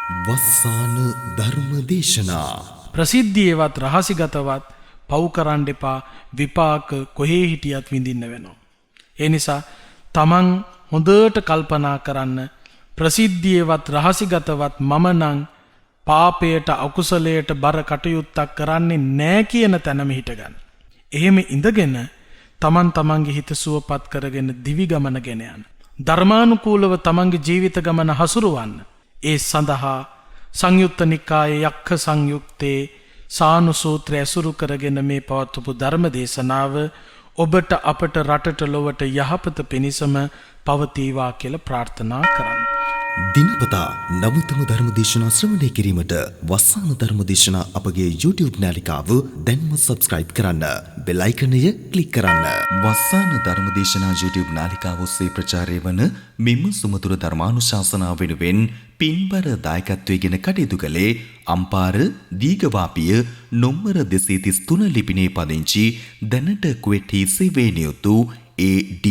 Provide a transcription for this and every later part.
වස්සාන ධර්ම දේශනා ප්‍රසිද්ධියවත් රහසිගතවත් පව් කරන්න එපා. විපාක කොහේ හිටියත් විඳින්න වෙනවා. ඒ නිසා තමන් හොඳට කල්පනා කරන්න. ප්‍රසිද්ධියවත් රහසිගතවත් මම නම් පාපයට අකුසලයට බර කටයුත්තක් කරන්නේ නෑ කියන තැනම හිටගන්න. එහෙම ඉඳගෙන තමන් තමන්ගේ හිත සුවපත් කරගෙන දිවි ගමන ගෙන යන්න. ධර්මානුකූලව තමන්ගේ ජීවිත ගමන හසුරුවන්න. ඒ සඳහා සංයුත්ත නිකායේ යක්ඛ සංයුත්තේ සානුසූත්‍රය ඇසුරු කරගෙන මේ පවත්වපු ධර්ම දේශනාව ඔබට අපට රටට ලොවට යහපත පිණිසම පවතිවා කියලා ප්‍රාර්ථනා කරන්න. දිනපතා නවතම ධර්ම දේශනා ශ්‍රවණය කිරීමට වස්සාන ධර්ම දේශනා අපගේ YouTube නාලිකාව දැන්ම subscribe කරන්න. බෙල් අයිකනය ක්ලික් කරන්න. වස්සාන ධර්ම දේශනා YouTube නාලිකාව ඔස්සේ ප්‍රචාරය වන මෙම සුමధుර ධර්මානුශාසනාව වෙනුවෙන් පින්බර දායකත්වයෙන් කටයුතු කළේ අම්පාර දීඝවාපිය නොම්බර 233 ලිපිනේ පදිංචි දැනට කුවේටි සේවයේ නියුතු AD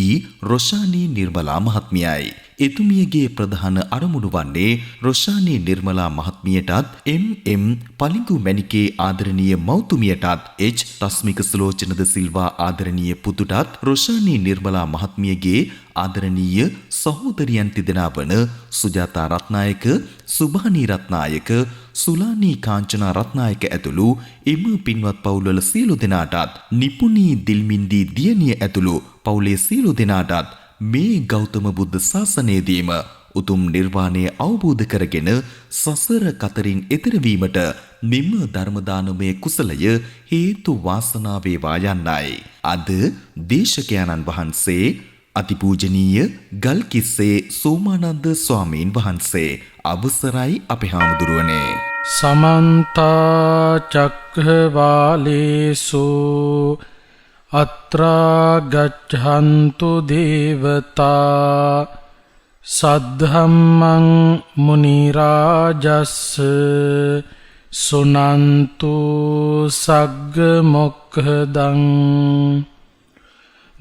රොෂානී නිර්මලා මහත්මියයි. එතුමියගේ ප්‍රධාන අරමුණු වන්නේ රොෂානී නිර්මලා මහත්මියටත් MM පලිඟු මැණිකේ ආදරණීය මෞතුමියටත් H තස්මික සුලෝචනද සිල්වා ආදරණීය පුතුටත් රොෂානී නිර්මලා මහත්මියගේ ආදරණීය සහෝදරියන් තිදෙනා වන සුජාතා රත්නායක, සුභානී රත්නායක, සුලානී කාංචනා රත්නායක ඇතුළු එම පින්වත් පවුල්වල සියලු දෙනාටත් නිපුණී දිල්මින්දී දියණිය ඇතුළු පවුලේ සියලු දෙනාටත් මේ ගෞතම බුද්ධ ශාසනයේදීම උතුම් නිර්වාණය අවබෝධ කරගෙන සසර කතරින් එතර වීමට මෙම ධර්ම දානමය කුසලය හේතු වාසනා වේවා යන්නයි. අද දේශකයන්න් වහන්සේ අතිපූජනීය ගල්කිස්සේ සෝමානන්ද ස්වාමීන් වහන්සේ අවසරයි අපේ හාමුදුරුවනේ. සමන්ත චක්ඛවාලේසු අත්‍රා ගච්ඡන්තු දේවතා සද්ධම්මං මුනි රාජස් සුනන්තු සග්ග මොක්ඛදං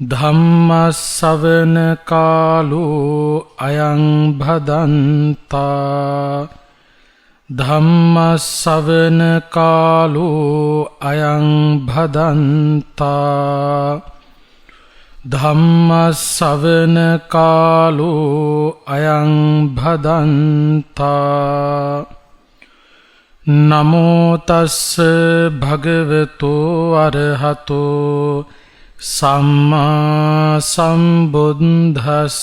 ධම්මස්සවන කාලෝ අයං භදන්තා ධම්මස්සවන කාලෝ අයං භදන්තා ධම්මස්සවන කාලෝ අයං භදන්තා නමෝ තස්ස භගවතෝ අරහතෝ සම්මා සම්බුද්දස්ස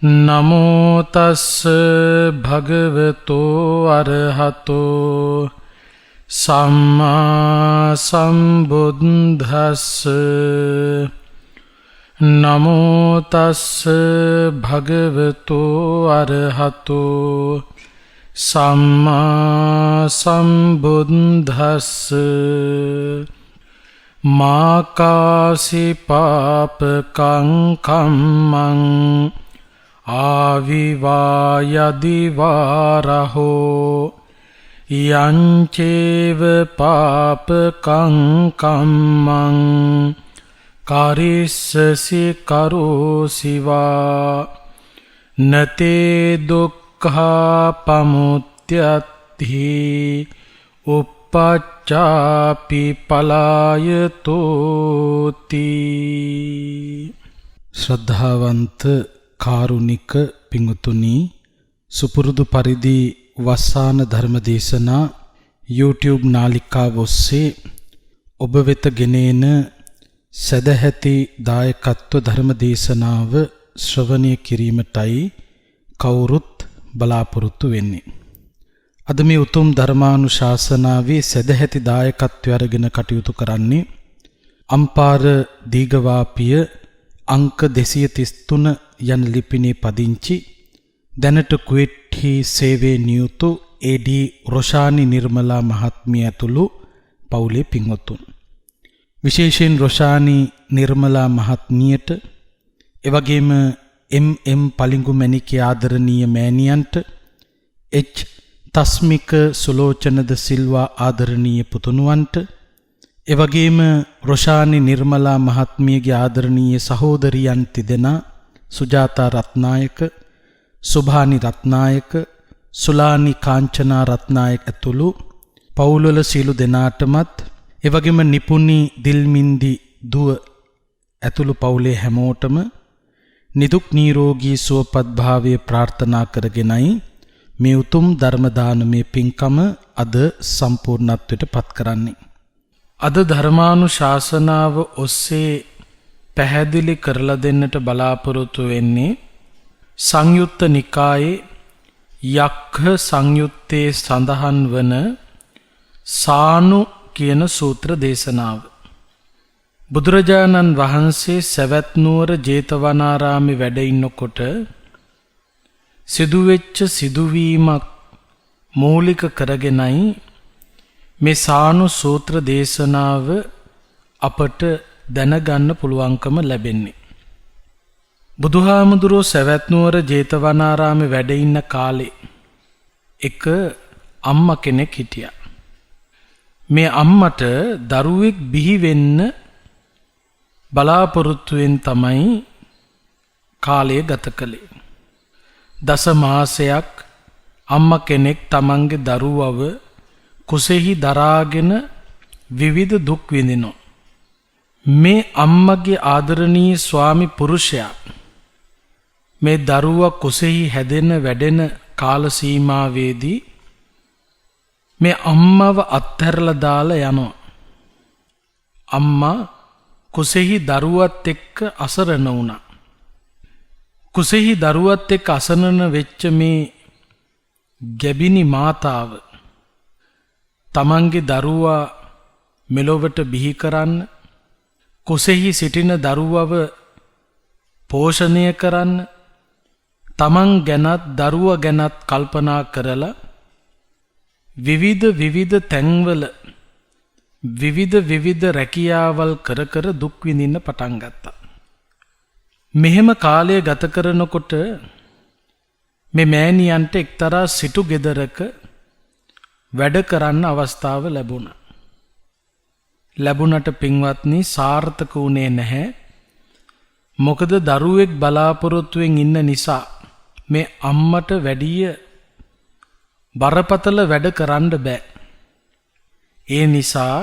නමෝ තස්ස භගවතෝ අරහතෝ සම්මා සම්බුද්දස්ස නමෝ තස්ස භගවතෝ අරහතෝ සම්මා සම්බුද්දස්ස මාකාසි පාපකං කම්මං ආවිවායදිවාරහෝ යංචේව පාපකං කම්මං කාරිස්සසි කරෝසිවා නතේ දුක්ඛා පමුත්‍යත්ති පච්චාපි පලායතෝති. ශ්‍රද්ධාවන්ත කාරුණික පිංතුනි, සුපුරුදු පරිදි වස්සාන ධර්ම දේශනා YouTube නාලිකාව ඔස්සේ ඔබ වෙත ගෙනෙන සදැහැති දායකත්ව ධර්ම දේශනාව ශ්‍රවණය කිරීමටයි කවුරුත් බලාපොරොත්තු වෙන්නේ. අද මේ උතුම් ධර්මානුශාසනාවේ සදැහැති දායකත්වය අරගෙන කටයුතු කරන්නේ අම්පාර දීඝවාපිය අංක 233 යන ලිපිනේ පදිංචි දැනට කුවේටි සේවයේ නියුතු AD රොෂානි නිර්මලා මහත්මිය ඇතුළු පවුලේ පින්වතුන්. විශේෂයෙන් රොෂානි නිර්මලා මහත්මියට එවැගේම MM පලිඟු මැණිකේ ආදරණීය මෑණියන්ට H තස්මික සුලෝචනද සිල්වා ආදරණීය පුතුණුවන්ට එවැගේම රොෂානි නිර්මලා මහත්මියගේ ආදරණීය සහෝදරියන් තිදෙනා සුජාතා රත්නායක, සුභානි රත්නායක, සුලානි කාංචනා රත්නායක ඇතුළු පවුල්වල සීලු දෙනාටමත් එවැගේම නිපුණි දිල්මින්දි දුව ඇතුළු පවුලේ හැමෝටම නිදුක් නිරෝගී සුවපත් භාවය ප්‍රාර්ථනා කරගෙනයි මේ උතුම් ධර්ම දානමය පින්කම අද සම්පූර්ණත්වයට පත් කරන්නේ. අද ධර්මානුශාසනාව ඔස්සේ පැහැදිලි කරලා දෙන්නට බලාපොරොත්තු වෙන්නේ සංයුත්ත නිකායේ යක්ඛ සංයුත්තේ සඳහන් වන සානු කියන සූත්‍ර දේශනාව. බුදුරජාණන් වහන්සේ සවැත් නුවර ජේතවනාරාමේ වැඩ ඉන්නකොට සිදුවෙච්ච සිදුවීමක් මූලික කරගෙනයි මේ සානු සූත්‍ර දේශනාව අපට දැනගන්න පුළුවන්කම ලැබෙන්නේ. බුදුහාමුදුරුවෝ සවැත් නුවර ජේතවනාරාමේ වැඩ ඉන්න කාලේ එක අම්මා කෙනෙක් හිටියා. මේ අම්මට දරුවෙක් බිහි වෙන්න බලාපොරොත්තුවෙන් තමයි කාලය ගත කළේ. දස මාසයක් අම්මා කෙනෙක් තමන්ගේ දරුවව කුසෙහි දරාගෙන විවිධ දුක් විඳිනවා. මේ අම්මගේ ආදරණීය ස්වාමි පුරුෂයා මේ දරුවා කුසෙහි හැදෙන වැඩෙන කාල සීමාවේදී මේ අම්මව අත්හැරලා දාලා යනවා. අම්මා කුසෙහි දරුවත් එක්ක අසරණ වුණා. කුසෙහි දරුවත් එක්ක අසරණ වෙච්ච මේ ගැබිනි මාතාව තමන්ගේ දරුවා මෙලොවට බිහි කරන්න, කුසෙහි සිටින දරුවව පෝෂණය කරන්න, තමන් ගැනත් දරුවා ගැනත් කල්පනා කරලා විවිධ තැන්වල විවිධ රැකියාවල් කර කර දුක් විඳින්න පටන් ගත්තා. මෙහෙම කාලය ගත කරනකොට මේ මෑණියන්ට එක්තරා සිටු ගෙදරක වැඩ කරන්න අවස්ථාව ලැබුණා. ලැබුණට පින්වත්නි සාර්ථක වුණේ නැහැ. මොකද දරුවෙක් බලාපොරොත්තුවෙන් ඉන්න නිසා මේ අම්මට වැඩිය බරපතල වැඩ කරන්න බෑ. ඒ නිසා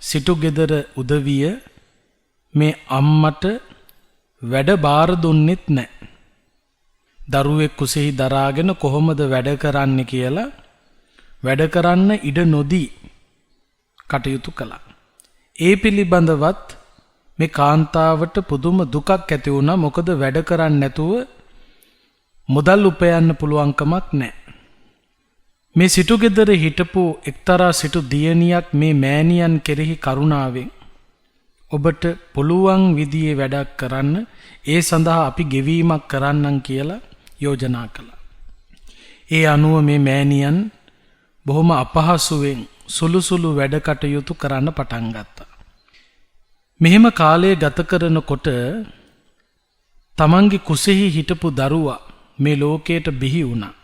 සිටු ගෙදර උදවිය මේ අම්මට වැඩ බාර දුන්නෙත් නැහැ. දරුවෙක් කුසෙහි දරාගෙන කොහොමද වැඩ කරන්න කියලා වැඩ කරන්න ඉඩ නොදී කටයුතු කළා. ඒ පිළිබඳවත් මේ කාන්තාවට පුදුම දුකක් ඇති වුණා. මොකද වැඩ කරන්නේ නැතුව මුදල් උපයන්න පුළුවන්කමක් නැහැ. මේ සිටු ගෙදර හිටපු එක්තරා සිටු දියණියක් මේ මෑණියන් කෙරෙහි කරුණාවෙන් ඔබට පුළුවන් විදිහේ වැඩක් කරන්න, ඒ සඳහා අපි ගෙවීමක් කරන්නම් කියලා යෝජනා කළා. ඒ අනුව මේ මෑණියන් බොහොම අපහසුවෙන් සුළු වැඩ කටයුතු කරන්න පටන් ගත්තා. මෙහෙම කාලය ගත කරනකොට තමන්ගේ කුසෙහි හිටපු දරුවා මේ ලෝකයට බිහි වුණා.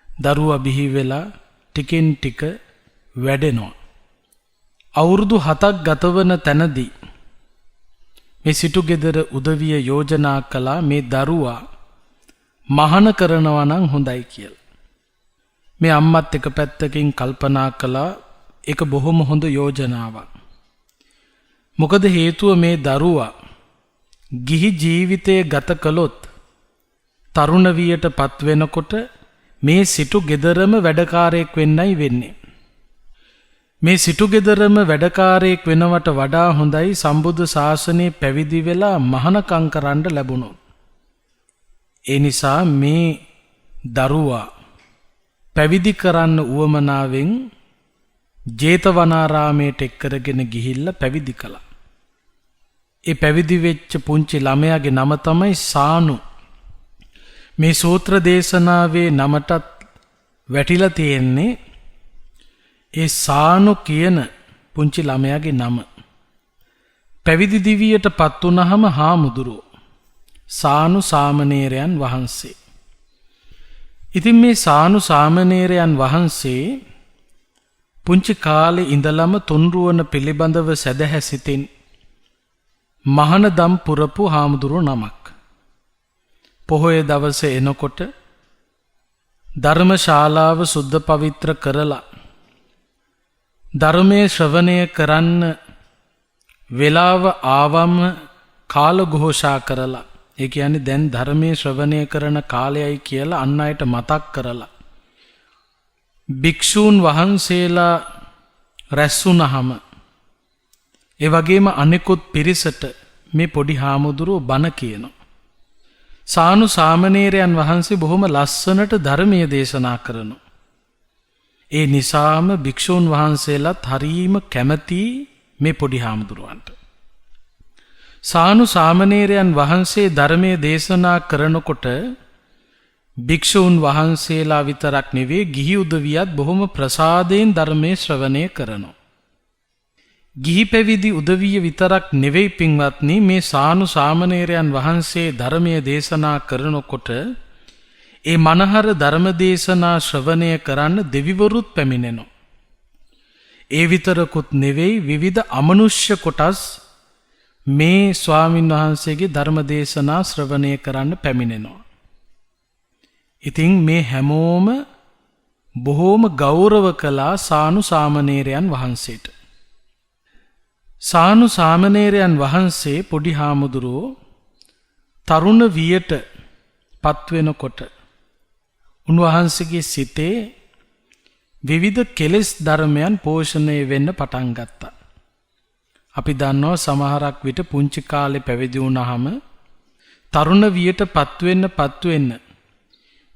දරුවා බිහි වෙලා ටිකෙන් ටික වැඩෙනවා. අවුරුදු 7ක් ගතවන තැනදී මේ සිටු ගෙදර උදවිය යෝජනා කළා මේ දරුවා මහාන කරනවා නම් හොඳයි කියලා. මේ අම්මත් එක පැත්තකින් කල්පනා කළා ඒක බොහොම හොඳ යෝජනාවක්. මොකද හේතුව මේ දරුවා ගිහි ජීවිතය ගත කළොත් තරුණ වියටපත් වෙනකොට මේ සිටු ගෙදරම වැඩකාරයෙක් වෙන්නයි වෙන්නේ. මේ සිටු ගෙදරම වැඩකාරයෙක් වෙනවට වඩා හොඳයි සම්බුද්ධ ශාසනයේ පැවිදි වෙලා මහානකම් කරන්න ලැබුණොත්. ඒ නිසා මේ දරුවා පැවිදි කරන්න උවමනාවෙන් ජේතවනාරාමයට එක්කරගෙන ගිහිල්ලා පැවිදි කළා. ඒ පැවිදි වෙච්ච පුංචි ළමයාගේ නම තමයි සානු. මේ සූත්‍ර දේශනාවේ නමටත් වැටිලා තියෙන්නේ ඒ සානු කියන පුංචි ළමයාගේ නම. පැවිදි දිවියට පත් වුණාම හාමුදුරුවෝ සානු සාමණේරයන් වහන්සේ. ඉතින් මේ සානු සාමණේරයන් වහන්සේ පුංචි කාලේ ඉඳලම තුන්රුවන පිළිබඳව සැදැහැ සිතින් මහානදම් පුරපු හාමුදුරුවෝ නමක්. පොහොය දවසේ එනකොට ධර්ම ශාලාව සුද්ධ පවිත්‍ර කරලා ධර්මයේ ශ්‍රවණය කරන්න වෙලාව ආවම කාල ഘോഷා කරලා ඒ කියන්නේ දැන් ධර්මයේ ශ්‍රවණය කරන කාලයයි කියලා අන් අයට මතක් කරලා භික්ෂූන් වහන්සේලා රැස් වුණාම ඒ වගේම අනෙකුත් පිරිසට මේ පොඩි හාමුදුරුවෝ බණ කියනවා. සානු සාමණේරයන් වහන්සේ බොහොම ලස්සනට ධර්මයේ දේශනා කරනවා. ඒ නිසාම භික්ෂූන් වහන්සේලාත් හරීම කැමති මේ පොඩි හාමුදුරුවන්ට. සානු සාමණේරයන් වහන්සේ ධර්මයේ දේශනා කරනකොට භික්ෂූන් වහන්සේලා විතරක් නෙවෙයි ගිහි උදවියත් බොහොම ප්‍රසාදයෙන් ධර්මයේ ශ්‍රවණය කරනවා. ගිහි පැවිදි උදවිය විතරක් නෙවෙයි පින්වත්නි මේ සානු සාමණේරයන් වහන්සේ ධර්මයේ දේශනා කරනකොට ඒ මනහර ධර්ම දේශනා ශ්‍රවණය කරන්න දෙවිවරුත් පැමිණෙනවා. ඒ විතරකුත් නෙවෙයි විවිධ අමනුෂ්‍ය කොටස් මේ ස්වාමින් වහන්සේගේ ධර්ම දේශනා ශ්‍රවණය කරන්න පැමිණෙනවා. ඉතින් මේ හැමෝම බොහෝම ගෞරව කළා සානු සාමණේරයන් වහන්සේට. සානු සාමණේරයන් වහන්සේ පොඩි හාමුදුරුවෝ තරුණ වියට පත්වෙනකොට උන්වහන්සේගේ සිතේ විවිධ කෙලෙස් ධර්මයන් පෝෂණය වෙන්න පටන් ගත්තා. අපි දන්නවා සමහරක් විට පුංචි කාලේ පැවිදි වුණාම තරුණ වියට පත්වෙන්න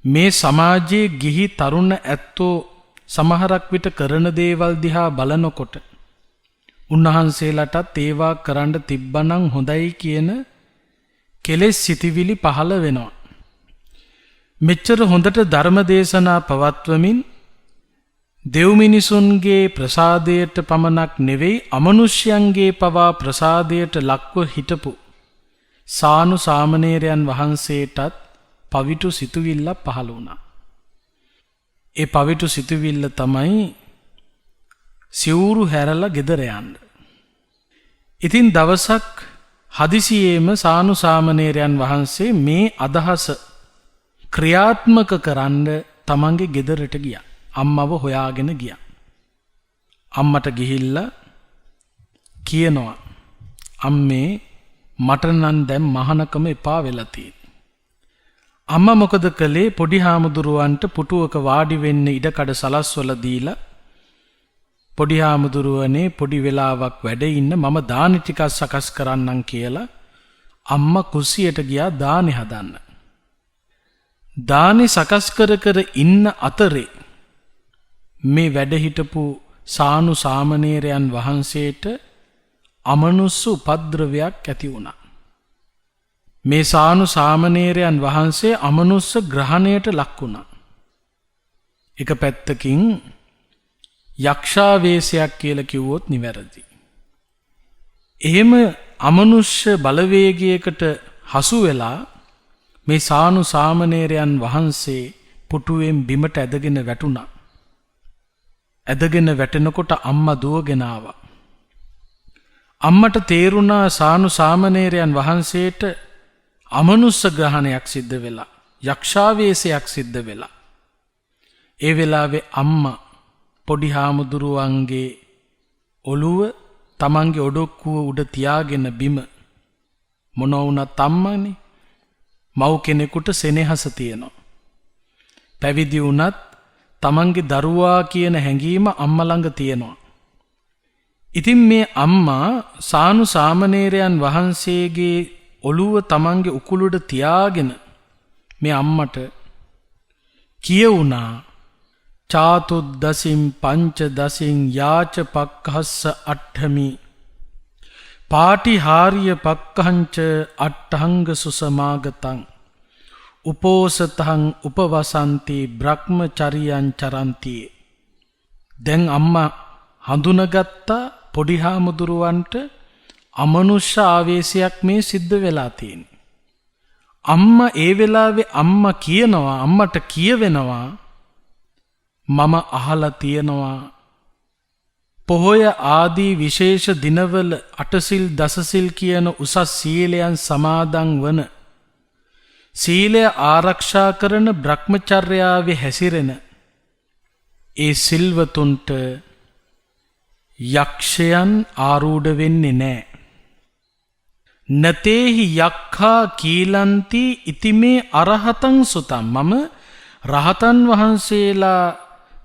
මේ සමාජයේ ගිහි තරුණ ඇත්තෝ සමහරක් විට කරන දේවල් දිහා බලනකොට උන්වහන්සේලාටත් ඒවා කරන්න තිබ්බනම් හොඳයි කියන කෙලෙස් සිතිවිලි පහළ වෙනවා. මෙච්චර හොඳට ධර්ම දේශනා පවත්වමින් දෙව් මිනිසුන්ගේ ප්‍රසාදයට පමණක් නෙවෙයි අමනුෂ්‍යයන්ගේ පවා ප්‍රසාදයට ලක්ව හිටපු සානු සාමණේරයන් වහන්සේටත් පවිටු සිතුවිල්ල පහළ වුණා. ඒ පවිටු සිතුවිල්ල තමයි සිවුරු හැරලා ගෙදර යන්න. ඉතින් දවසක් හදිසියේම සානු සාමණේරයන් වහන්සේ මේ අදහස ක්‍රියාත්මක කරන්න තමන්ගේ ගෙදරට ගියා. අම්මව හොයාගෙන ගියා. අම්මට ගිහිල්ලා කියනවා අම්මේ මට නම් දැන් මහානකම එපා වෙලා තියෙනවා. අම්මා මොකද කළේ පොඩි හාමුදුරුවන්ට පුටුවක වාඩි වෙන්න ඉඩකඩ සලස්වලා දීලා පොඩි හාමුදුරුවනේ පොඩි වෙලාවක් වැඩ ඉන්න මම දානි ටිකක් සකස් කරන්නම් කියලා අම්මා කුස්සියට ගියා දානි හදන්න. දානි සකස් කර ඉන්න අතරේ මේ වැඩ හිටපු සානු සාමණේරයන් වහන්සේට අමනුස්ස උපද්‍රවයක් ඇති වුණා. මේ සානු සාමණේරයන් වහන්සේ අමනුස්ස ග්‍රහණයට ලක් වුණා. එක පැත්තකින් යක්ෂාවේශයක් කියලා කිව්වොත් නිවැරදි. එහෙම අමනුෂ්‍ය බලවේගයකට හසු වෙලා මේ සානු සාමණේරයන් වහන්සේ පුටුවෙන් බිමට ඇදගෙන වැටුණා. ඇදගෙන වැටෙනකොට අම්මා දුවගෙන ආවා. අම්මට තේරුණා සානු සාමණේරයන් වහන්සේට අමනුස්ස ග්‍රහණයක් සිද්ධ වෙලා යක්ෂාවේශයක් සිද්ධ වෙලා. ඒ වෙලාවේ අම්මා පොඩි හාමුදුරුවන්ගේ ඔළුව තමන්ගේ ඔඩොක්කුව උඩ තියාගෙන බිම මොන වුණත් අම්මනේ මව් කෙනෙකුට සෙනෙහස තියෙනවා. පැවිදි වුණත් තමන්ගේ දරුවා කියන හැඟීම අම්මා ළඟ තියෙනවා. ඉතින් මේ අම්මා සානු සාමණේරයන් වහන්සේගේ ඔළුව තමන්ගේ උකුලුඩ තියාගෙන මේ අම්මට කියවුණා චාතුද්දසින් පංචදසින් යාච පක්ඛස්ස අට්ඨමි පාටිහාර්ය පක්ඛංච අට්ඨංග සුසමාගතං උපෝසතං උපවසන්ති බ්‍රහ්මචරියං චරන්ති. දැන් අම්මා හඳුනගත්තා පොඩි හාමුදුරුවන්ට අමනුෂ්‍ය ආවේශයක් මේ සිද්ධ වෙලා තියෙන්නේ. අම්මා ඒ වෙලාවේ අම්මා කියනවා අම්මට කියවෙනවා මම අහලා තියෙනවා පොහොය ආදී විශේෂ දිනවල අටසිල් දසසිල් කියන උසස් සීලයන් සමාදන් වන සීලය ආරක්ෂා කරන බ්‍රහ්මචර්යාවේ හැසිරෙන ඒ සිල්වතුන්ට යක්ෂයන් ආරූඪ වෙන්නේ නැහැ. නතේහි යක්ඛා කීලන්ති ඉතිමේ අරහතං සුතං. මම රහතන් වහන්සේලා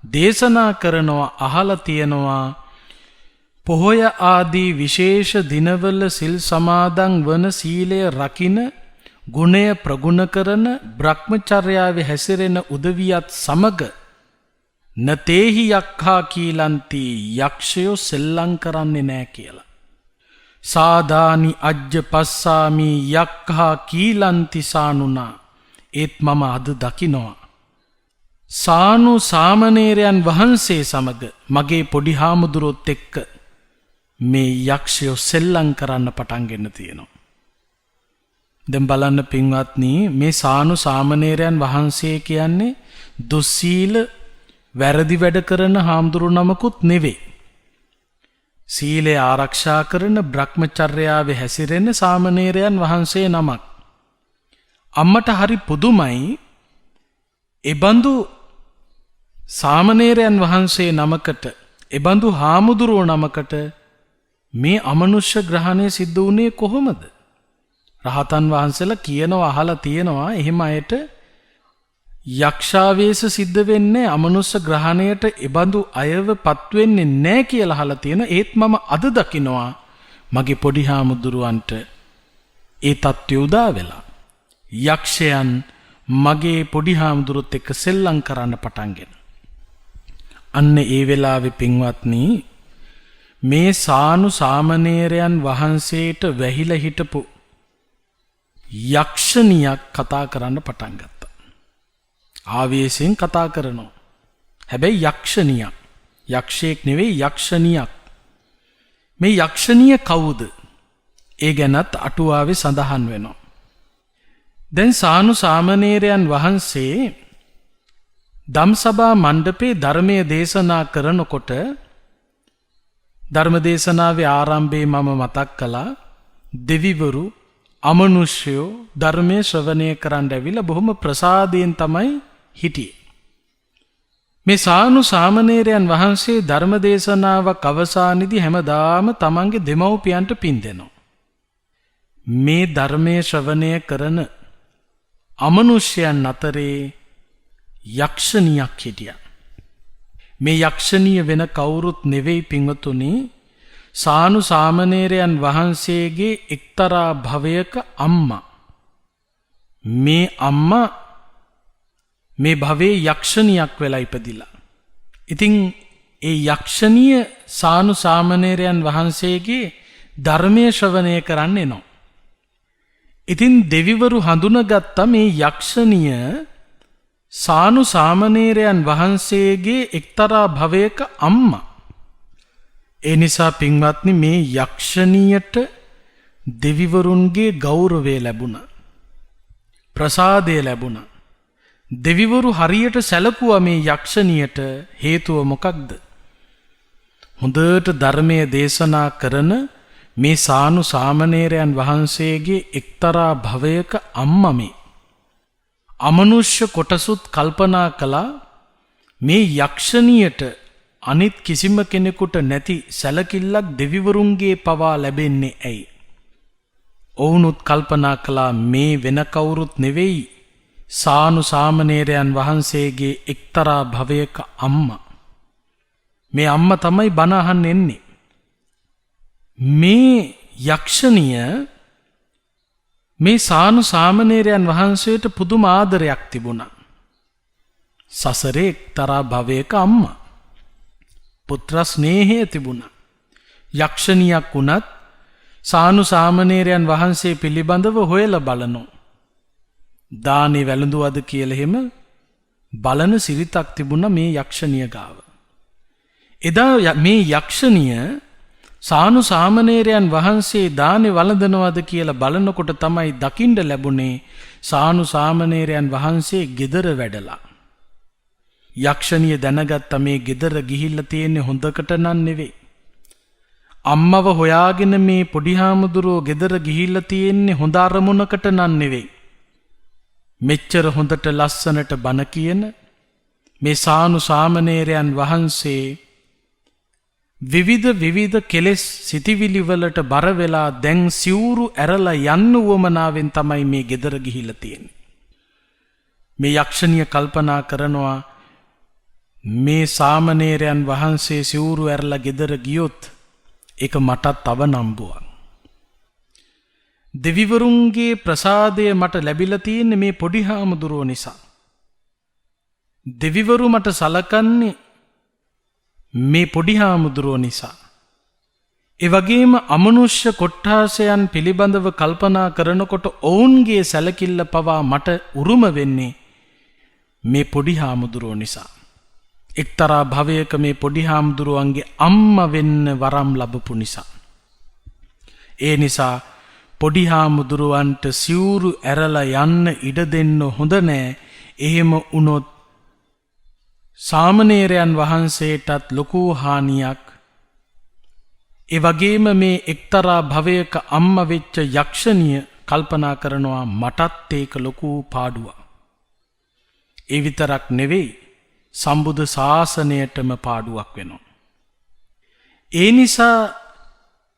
දේශනා කරනවා අහලා තියෙනවා පොහොය ආදී විශේෂ දිනවල සිල් සමාදන් වන සීලය රකින ගුණය ප්‍රගුණ කරන බ්‍රහ්මචර්යාවේ හැසිරෙන උදවියත් සමග නතේහි යක්ඛා කීලන්ති යක්ෂයෝ සෙල්ලම් කරන්නේ නැහැ කියලා. සාදානි අජ්ජ පස්සාමි යක්ඛා කීලන්ති සානුනා. ඒත් මම අද දකිනවා සානු සාමණේරයන් වහන්සේ සමග මගේ පොඩි හාමුදුරුවොත් එක්ක මේ යක්ෂයෝ සෙල්ලම් කරන්න පටන් ගෙන තියෙනවා. දැන් බලන්න පින්වත්නි, මේ සානු සාමණේරයන් වහන්සේ කියන්නේ දුස්සීල වැරදි වැඩ කරන හාමුදුරු නමකුත් නෙවෙයි. සීලය ආරක්ෂා කරන බ්‍රහ්මචර්යාවේ හැසිරෙන සාමණේරයන් වහන්සේ නමක්. අම්මට හරි පුදුමයි එබඳු සාමණේරයන් වහන්සේ නමකට, එබඳු හාමුදුරුවෝ නමකට මේ අමනුෂ්‍ය ග්‍රහණය සිද්ධ වුණේ කොහොමද? රහතන් වහන්සේලා කියනවා, අහලා තියෙනවා එහෙම අයට යක්ෂාවේශ සිද්ධ වෙන්නේ අමනුෂ්‍ය ග්‍රහණයට එබඳු අයව පත් වෙන්නේ නැහැ කියලා අහලා තියෙනවා. ඒත් මම අද දකිනවා මගේ පොඩි හාමුදුරුවන්ට ඒ තත්ත්වය උදා වෙලා. යක්ෂයන් මගේ පොඩි හාමුදුරුවොත් එක්ක සෙල්ලම් කරන්න පටන්ගෙන. අන්න ඒ වෙලාවේ පින්වත්නි, මේ සානු සාමණේරයන් වහන්සේට වැහිලා හිටපු යක්ෂණියක් කතා කරන්න පටන් ගත්තා. ආවේශයෙන් කතා කරනවා. හැබැයි යක්ෂණියක්. යක්ෂයෙක් නෙවෙයි, යක්ෂණියක්. මේ යක්ෂණිය කවුද? ඒ ගැනත් අටුවාවේ සඳහන් වෙනවා. දැන් සානු සාමණේරයන් වහන්සේ ධම්සභා මණ්ඩපේ ධර්මයේ දේශනා කරනකොට, ධර්ම දේශනාවේ ආරම්භයේ මම මතක් කළා දෙවිවරු අමනුෂ්‍යයෝ ධර්මයේ ශ්‍රවණය කරන්න ඇවිල්ලා බොහොම ප්‍රසාදයෙන් තමයි හිටියේ. මේ සානු සාමණේරයන් වහන්සේ ධර්ම දේශනාවක් අවසානයේදී හැමදාම තමන්ගේ දෙමව්පියන්ට පින් දෙනවා. මේ ධර්මයේ ශ්‍රවණය කරන අමනුෂ්‍යයන් අතරේ යක්ෂණියක් හිටියා. මේ යක්ෂණිය වෙන කවුරුත් නෙවෙයි පින්වතුනි, සානු සාමණේරයන් වහන්සේගේ එක්තරා භවයක අම්මා. මේ අම්මා මේ භවයේ යක්ෂණියක් වෙලා ඉපදිලා. ඉතින් ඒ යක්ෂණිය සානු සාමණේරයන් වහන්සේගේ ධර්මයේ ශ්‍රවණය කරන්න එනවා. ඉතින් දෙවිවරු හඳුනගත්ත මේ යක්ෂණිය සානු සාමණේරයන් වහන්සේගේ එක්තරා භවයක අම්මා. ඒ නිසා පින්වත්නි, මේ යක්ෂණියට දෙවිවරුන්ගේ ගෞරවය ලැබුණා. ප්‍රසාදය ලැබුණා. දෙවිවරු හරියට සැලකුවා මේ යක්ෂණියට. හේතුව මොකක්ද? හොඳට ධර්මයේ දේශනා කරන මේ සානු සාමණේරයන් වහන්සේගේ එක්තරා භවයක අම්මා මේ අමනුෂ්‍ය කොටසුත් කල්පනා කළා මේ යක්ෂණියට අනිත් කිසිම කෙනෙකුට නැති සැලකිල්ලක් දෙවිවරුන්ගේ පවා ලැබෙන්නේ ඇයි? ඔවුනුත් කල්පනා කළා මේ වෙන කවුරුත් නෙවෙයි, සානු සාමණේරයන් වහන්සේගේ එක්තරා භවයක අම්මා. මේ අම්මා තමයි බණ අහන්න එන්නේ. මේ යක්ෂණිය මේ සානු සාමණේරයන් වහන්සේට පුදුම ආදරයක් තිබුණා. සසරේ එක්තරා භවයක අම්මා. පුත්‍ර ස්නේහය තිබුණා. යක්ෂණියක් වුණත් සානු සාමණේරයන් වහන්සේ පිළිබඳව හොයලා බලනවා. දානේ වැළඳුවද කියලා එහෙම බලන සිරිතක් තිබුණා මේ යක්ෂණිය ගාව. එදා මේ යක්ෂණිය සානු සාමණේරයන් වහන්සේ දානේ වළඳනවද කියලා බලනකොට තමයි දකින්න ලැබුණේ සානු සාමණේරයන් වහන්සේ ගෙදර වැඩලා. යක්ෂණිය දැනගත්ත මේ ගෙදර ගිහිල්ලා තියෙන්නේ හොඳකට නන් නෙවෙයි. අම්මව හොයාගෙන මේ පොඩි හාමුදුරුවෝ ගෙදර ගිහිල්ලා තියෙන්නේ හොඳ අරමුණකට නන් නෙවෙයි. මෙච්චර හොඳට ලස්සනට බණ කියන මේ සානු සාමණේරයන් වහන්සේ විවිධ කෙලෙස් සිටිවිලි වලට බර වෙලා දැන් සිවුරු ඇරලා යන්න උවමනාවෙන් තමයි මේ ගෙදර ගිහිල්ලා තියෙන්නේ. මේ යක්ෂණිය කල්පනා කරනවා මේ සාමණේරයන් වහන්සේ සිවුරු ඇරලා ගෙදර ගියොත් ඒක මටත් අවනම්බුවක්. දෙවිවරුන්ගේ ප්‍රසාදය මට ලැබිලා තියෙන්නේ මේ පොඩි හාමුදුරුවෝ නිසා. දෙවිවරු මට සලකන්නේ මේ පොඩි හාමුදුරුවෝ නිසා. ඒ වගේම අමනුෂ්‍ය කොට්ඨාසයන් පිළිබඳව කල්පනා කරනකොට ඔවුන්ගේ සැලකිල්ල පවා මට උරුම වෙන්නේ මේ පොඩි හාමුදුරුවෝ නිසා. එක්තරා භවයක මේ පොඩි හාමුදුරුවන්ගේ අම්මා වෙන්න වරම් ලැබපු නිසා. ඒ නිසා පොඩි හාමුදුරුවන්ට සිවුරු ඇරලා යන්න ඉඩ දෙන්න හොඳ නෑ. එහෙම වුණොත් සාමණේරයන් වහන්සේටත් ලොකු හානියක්. ඒ වගේම මේ එක්තරා භවයක අම්මා වෙච්ච යක්ෂණිය කල්පනා කරනවා මටත් ඒක ලොකු පාඩුවක්. ඒ විතරක් නෙවෙයි සම්බුද්ධ ශාසනයටම පාඩුවක් වෙනවා. ඒ නිසා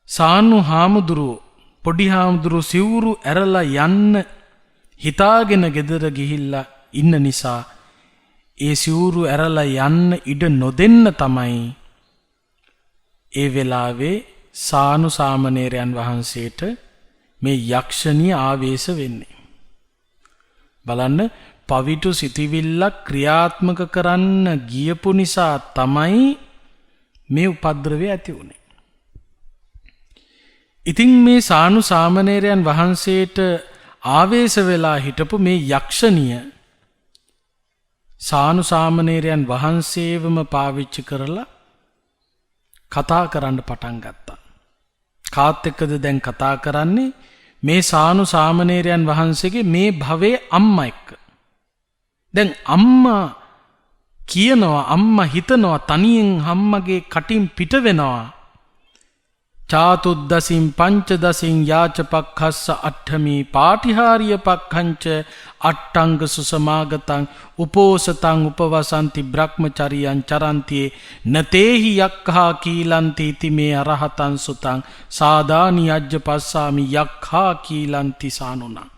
සානු හාමුදුරුවෝ පොඩි හාමුදුරුවෝ සිවුරු ඇරලා යන්න හිතාගෙන ගෙදර ගිහිල්ලා ඉන්න නිසා ඒ සිවුරු ඇරලා යන්න ඉඩ නොදෙන්න තමයි ඒ වෙලාවේ සානු සාමණේරයන් වහන්සේට මේ යක්ෂණිය ආවේශ වෙන්නේ. බලන්න පවිටු සිටිවිල්ලක් ක්‍රියාත්මක කරන්න ගියපු නිසා තමයි මේ උපද්‍රවය ඇති වුනේ. ඉතින් මේ සානු සාමණේරයන් වහන්සේට ආවේශ වෙලා හිටපු මේ යක්ෂණිය සානු සාමණේරයන් වහන්සේවම පාවිච්චි කරලා කතා කරන්න පටන් ගත්තා. කාත් එක්කද දැන් කතා කරන්නේ මේ සානු සාමණේරයන් වහන්සේගේ මේ භවයේ අම්මා එක්ක. දැන් අම්මා කියනවා අම්මා හිතනවා තනියෙන් අම්මගේ කටින් පිට වෙනවා චාතුද්දසින් පංචදසින් යාචපක්ඛස්ස අට්ඨමී පාටිහාරිය පක්ඛංච අට්ඨංග සුසමාගතං උපෝසතං උපවසන්ති බ්‍රහ්මචරියං චරන්ති නතේහි යක්ඛා කීලන්ති තිමේ අරහතං සුතං සාදානි අජ්ජපස්සාමි යක්ඛා කීලන්ති සානුනා.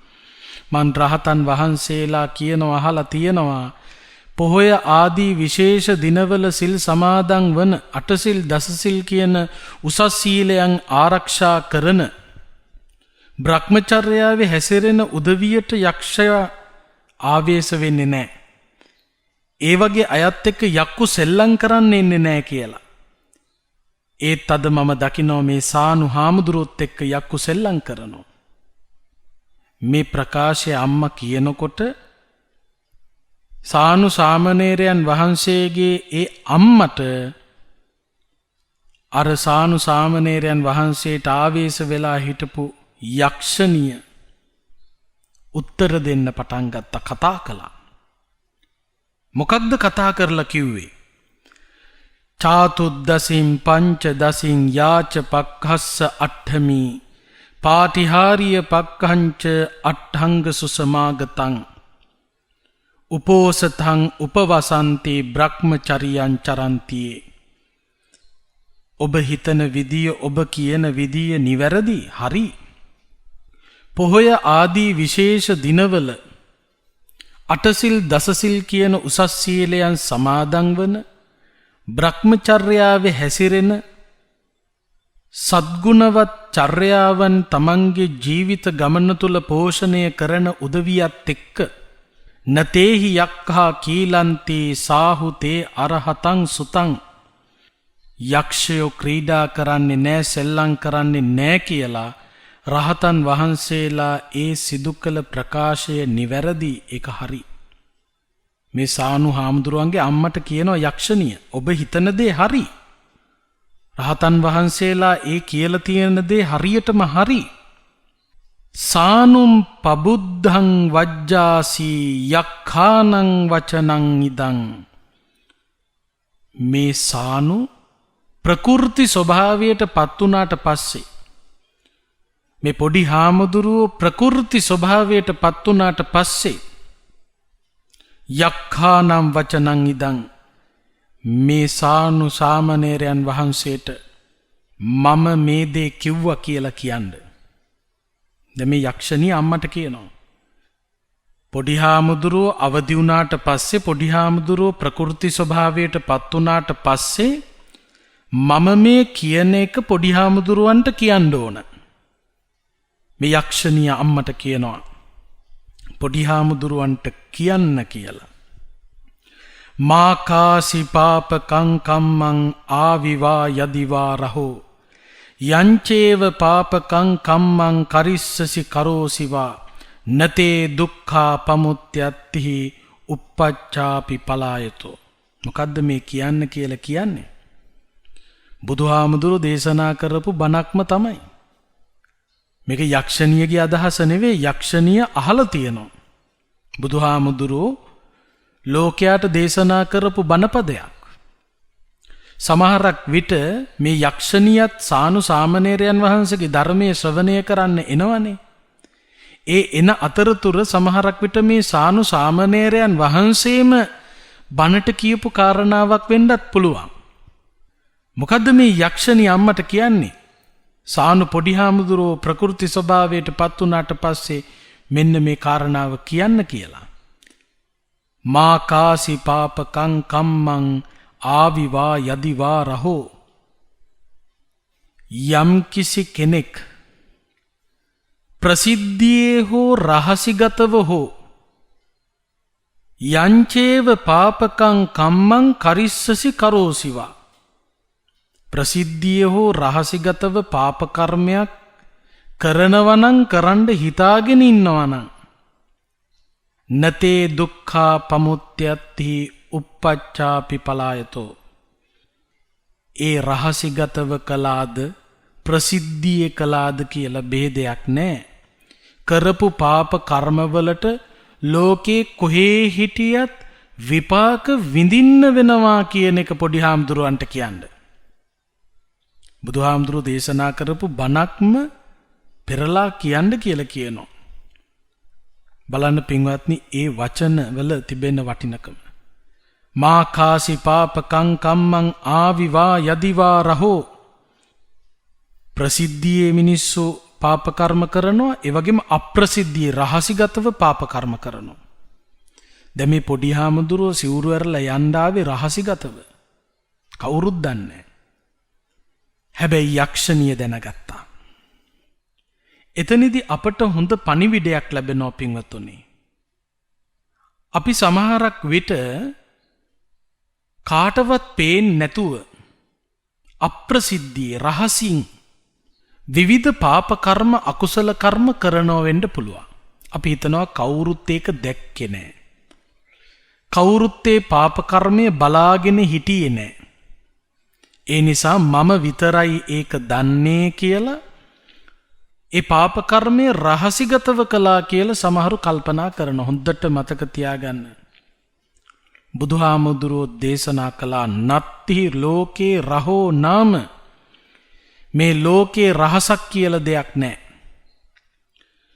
මන් රහතන් වහන්සේලා කියනවා අහලා තියෙනවා පොහොය ආදී විශේෂ දිනවල සිල් සමාදන් වන අටසිල් දසසිල් කියන උසස් සීලයන් ආරක්ෂා කරන බ්‍රහ්මචර්යාවේ හැසිරෙන උදවියට යක්ෂයා ආවේශ වෙන්නේ නැහැ. ඒ වගේ අයත් එක්ක යක්කු සෙල්ලම් කරන්න එන්නේ නැහැ කියලා. ඒත් අද මම දකිනවා මේ සානු හාමුදුරුවොත් එක්ක යක්කු සෙල්ලම් කරනවා. මේ ප්‍රකාශය අම්මා කියනකොට සානු සාමණේරයන් වහන්සේගේ ඒ අම්මට අර සානු සාමණේරයන් වහන්සේට ආවේශ වෙලා හිටපු යක්ෂණිය උත්තර දෙන්න පටන් ගත්ත කතා කළා. මොකක්ද කතා කරලා කිව්වේ? චාතුද්දසින් පංචදසින් යාච පක්ඛස්ස අට්ඨමී පාටිහාරිය පක්ඛංච අට්ඨංග සුසමාගතං උපෝසතං උපවසන්ති බ්‍රහ්මචරියං චරන්ති. ඔබ හිතන විදිය ඔබ කියන විදිය නිවැරදි හරි. පොහොය ආදී විශේෂ දිනවල අටසිල් දසසිල් කියන උසස් සීලයන් සමාදන් වන බ්‍රහ්මචර්යාවේ හැසිරෙන සද්ගුණවත් චර්යාවන් තමන්ගේ ජීවිත ගමන තුල පෝෂණය කරන උදවියත් එක්ක නතේහි යක්ඛා කීලන්ති සාහුතේ අරහතං සුතං යක්ෂයෝ ක්‍රීඩා කරන්නේ නෑ සෙල්ලම් කරන්නේ නෑ කියලා රහතන් වහන්සේලා ඒ සිදු කළ ප්‍රකාශය නිවැරදි ඒක හරි. මේ සානු හාමුදුරුවන්ගේ අම්මට කියනවා යක්ෂණිය ඔබ හිතන දේ හරි. රහතන් වහන්සේලා ඒ කියලා තියෙන දේ හරියටම හරි. සානුම් පබුද්ධං වජ්ජාසී යක්ඛානං වචනං ඉදං. මේ සානු ප්‍රකෘති ස්වභාවයට පත් වුණාට පස්සේ මේ පොඩි හාමුදුරුවෝ ප්‍රකෘති ස්වභාවයට පත් වුණාට පස්සේ යක්ඛානම් වචනං ඉදං මේ සානු සාමණේරයන් වහන්සේට මම මේ දේ කිව්වා කියලා කියන්න. දැන් මේ යක්ෂණිය අම්මට කියනවා. පොඩි හාමුදුරුවෝ අවදි වුණාට පස්සේ පොඩි හාමුදුරුවෝ ප්‍රකෘති ස්වභාවයට පත් වුණාට පස්සේ මම මේ කියන එක පොඩි හාමුදුරුවන්ට කියන්න ඕන. මේ යක්ෂණිය අම්මට කියනවා පොඩි හාමුදුරුවන්ට කියන්න කියලා. මාකාසි පාපකං කම්මං ආවිවා යදිවා රහෝ යංචේව පාපකං කම්මං කරිස්සසි කරෝසිවා නතේ දුක්ඛා පමුත්‍යත්ති uppacchāpi පලායතෝ. මොකද්ද මේ කියන්න කියලා කියන්නේ? බුදුහාමුදුරු දේශනා කරපු බණක්ම තමයි. මේක යක්ෂණියගේ අදහස නෙවෙයි, යක්ෂණිය අහලා තියෙනවා. බුදුහාමුදුරු ලෝකයට දේශනා කරපු බණපදයක්. සමහරක් විට මේ යක්ෂණියත් සානු සාමණේරයන් වහන්සේගේ ධර්මයේ ශ්‍රවණය කරන්න එනවනේ. ඒ එන අතරතුර සමහරක් විට මේ සානු සාමණේරයන් වහන්සේම බණට කියපු කාරණාවක් වෙන්නත් පුළුවන්. මොකද්ද මේ යක්ෂණිය අම්මට කියන්නේ? සානු පොඩි හාමුදුරුවෝ ප්‍රකෘති ස්වභාවයට පත් වුණාට පස්සේ මෙන්න මේ කාරණාව කියන්න කියලා. මාකාසි පාපකං කම්මං ආවිවා යදිවා රහෝ. යම් කිසි කෙනෙක් ප්‍රසිද්ධියේ හෝ රහසිගතව හෝ යංචේව පාපකං කම්මං කරිස්සසි කරෝසිවා. ප්‍රසිද්ධියේ හෝ රහසිගතව පාප කර්මයක් කරනවනම් කරන්න හිතාගෙන ඉන්නවනම් නතේ දුක්ඛා පමුත්‍යත්ති uppacchāpi පලායතෝ. ඒ රහසිගතව කළාද ප්‍රසිද්ධියේ කළාද කියලා ભેදයක් නැහැ. කරපු පාප කර්මවලට ලෝකේ කොහේ හිටියත් විපාක විඳින්න වෙනවා කියන එක පොඩි හාමුදුරුවන්ට කියන්නේ. බුදුහාමුදුරුවෝ දේශනා කරපු බණක්ම පෙරලා කියන්න කියලා කියනවා. බලන්න පින්වත්නි, ඒ වචන වල තිබෙන වටිනකම. මාකාසි පාපකං කම්මං ආවිවා යදිවා රහෝ. ප්‍රසිද්ධියේ මිනිස්සු පාප කර්ම කරනවා, ඒ වගේම අප්‍රසිද්ධියේ රහසිගතව පාප කර්ම කරනවා. දැන් මේ පොඩි හාමුදුරුවෝ සිවුරු ඇරලා යන්න ආවේ රහසිගතව. කවුරුත් දන්නේ නැහැ. හැබැයි යක්ෂණිය දැනගත්තා. එතනදී අපට හොඳ පණිවිඩයක් ලැබෙනවා පින්වත්තුනි. අපි සමහරක් විට කාටවත් පේන්නේ නැතුව අප්‍රසිද්ධියේ රහසින් විවිධ පාප කර්ම අකුසල කර්ම කරනව වෙන්න පුළුවන්. අපි හිතනවා කවුරුත් ඒක දැක්කේ නැහැ. කවුරුත් ඒ පාප කර්මය බලාගෙන හිටියේ නැහැ. ඒ නිසා මම විතරයි ඒක දන්නේ කියලා ඒ පාප කර්මය රහසිගතව කළා කියලා සමහරු කල්පනා කරන. හොඳට මතක තියාගන්න. බුදුහාමුදුරුවෝ දේශනා කළා නත්ති ලෝකේ රහෝ නාම. මේ ලෝකේ රහසක් කියලා දෙයක් නැහැ.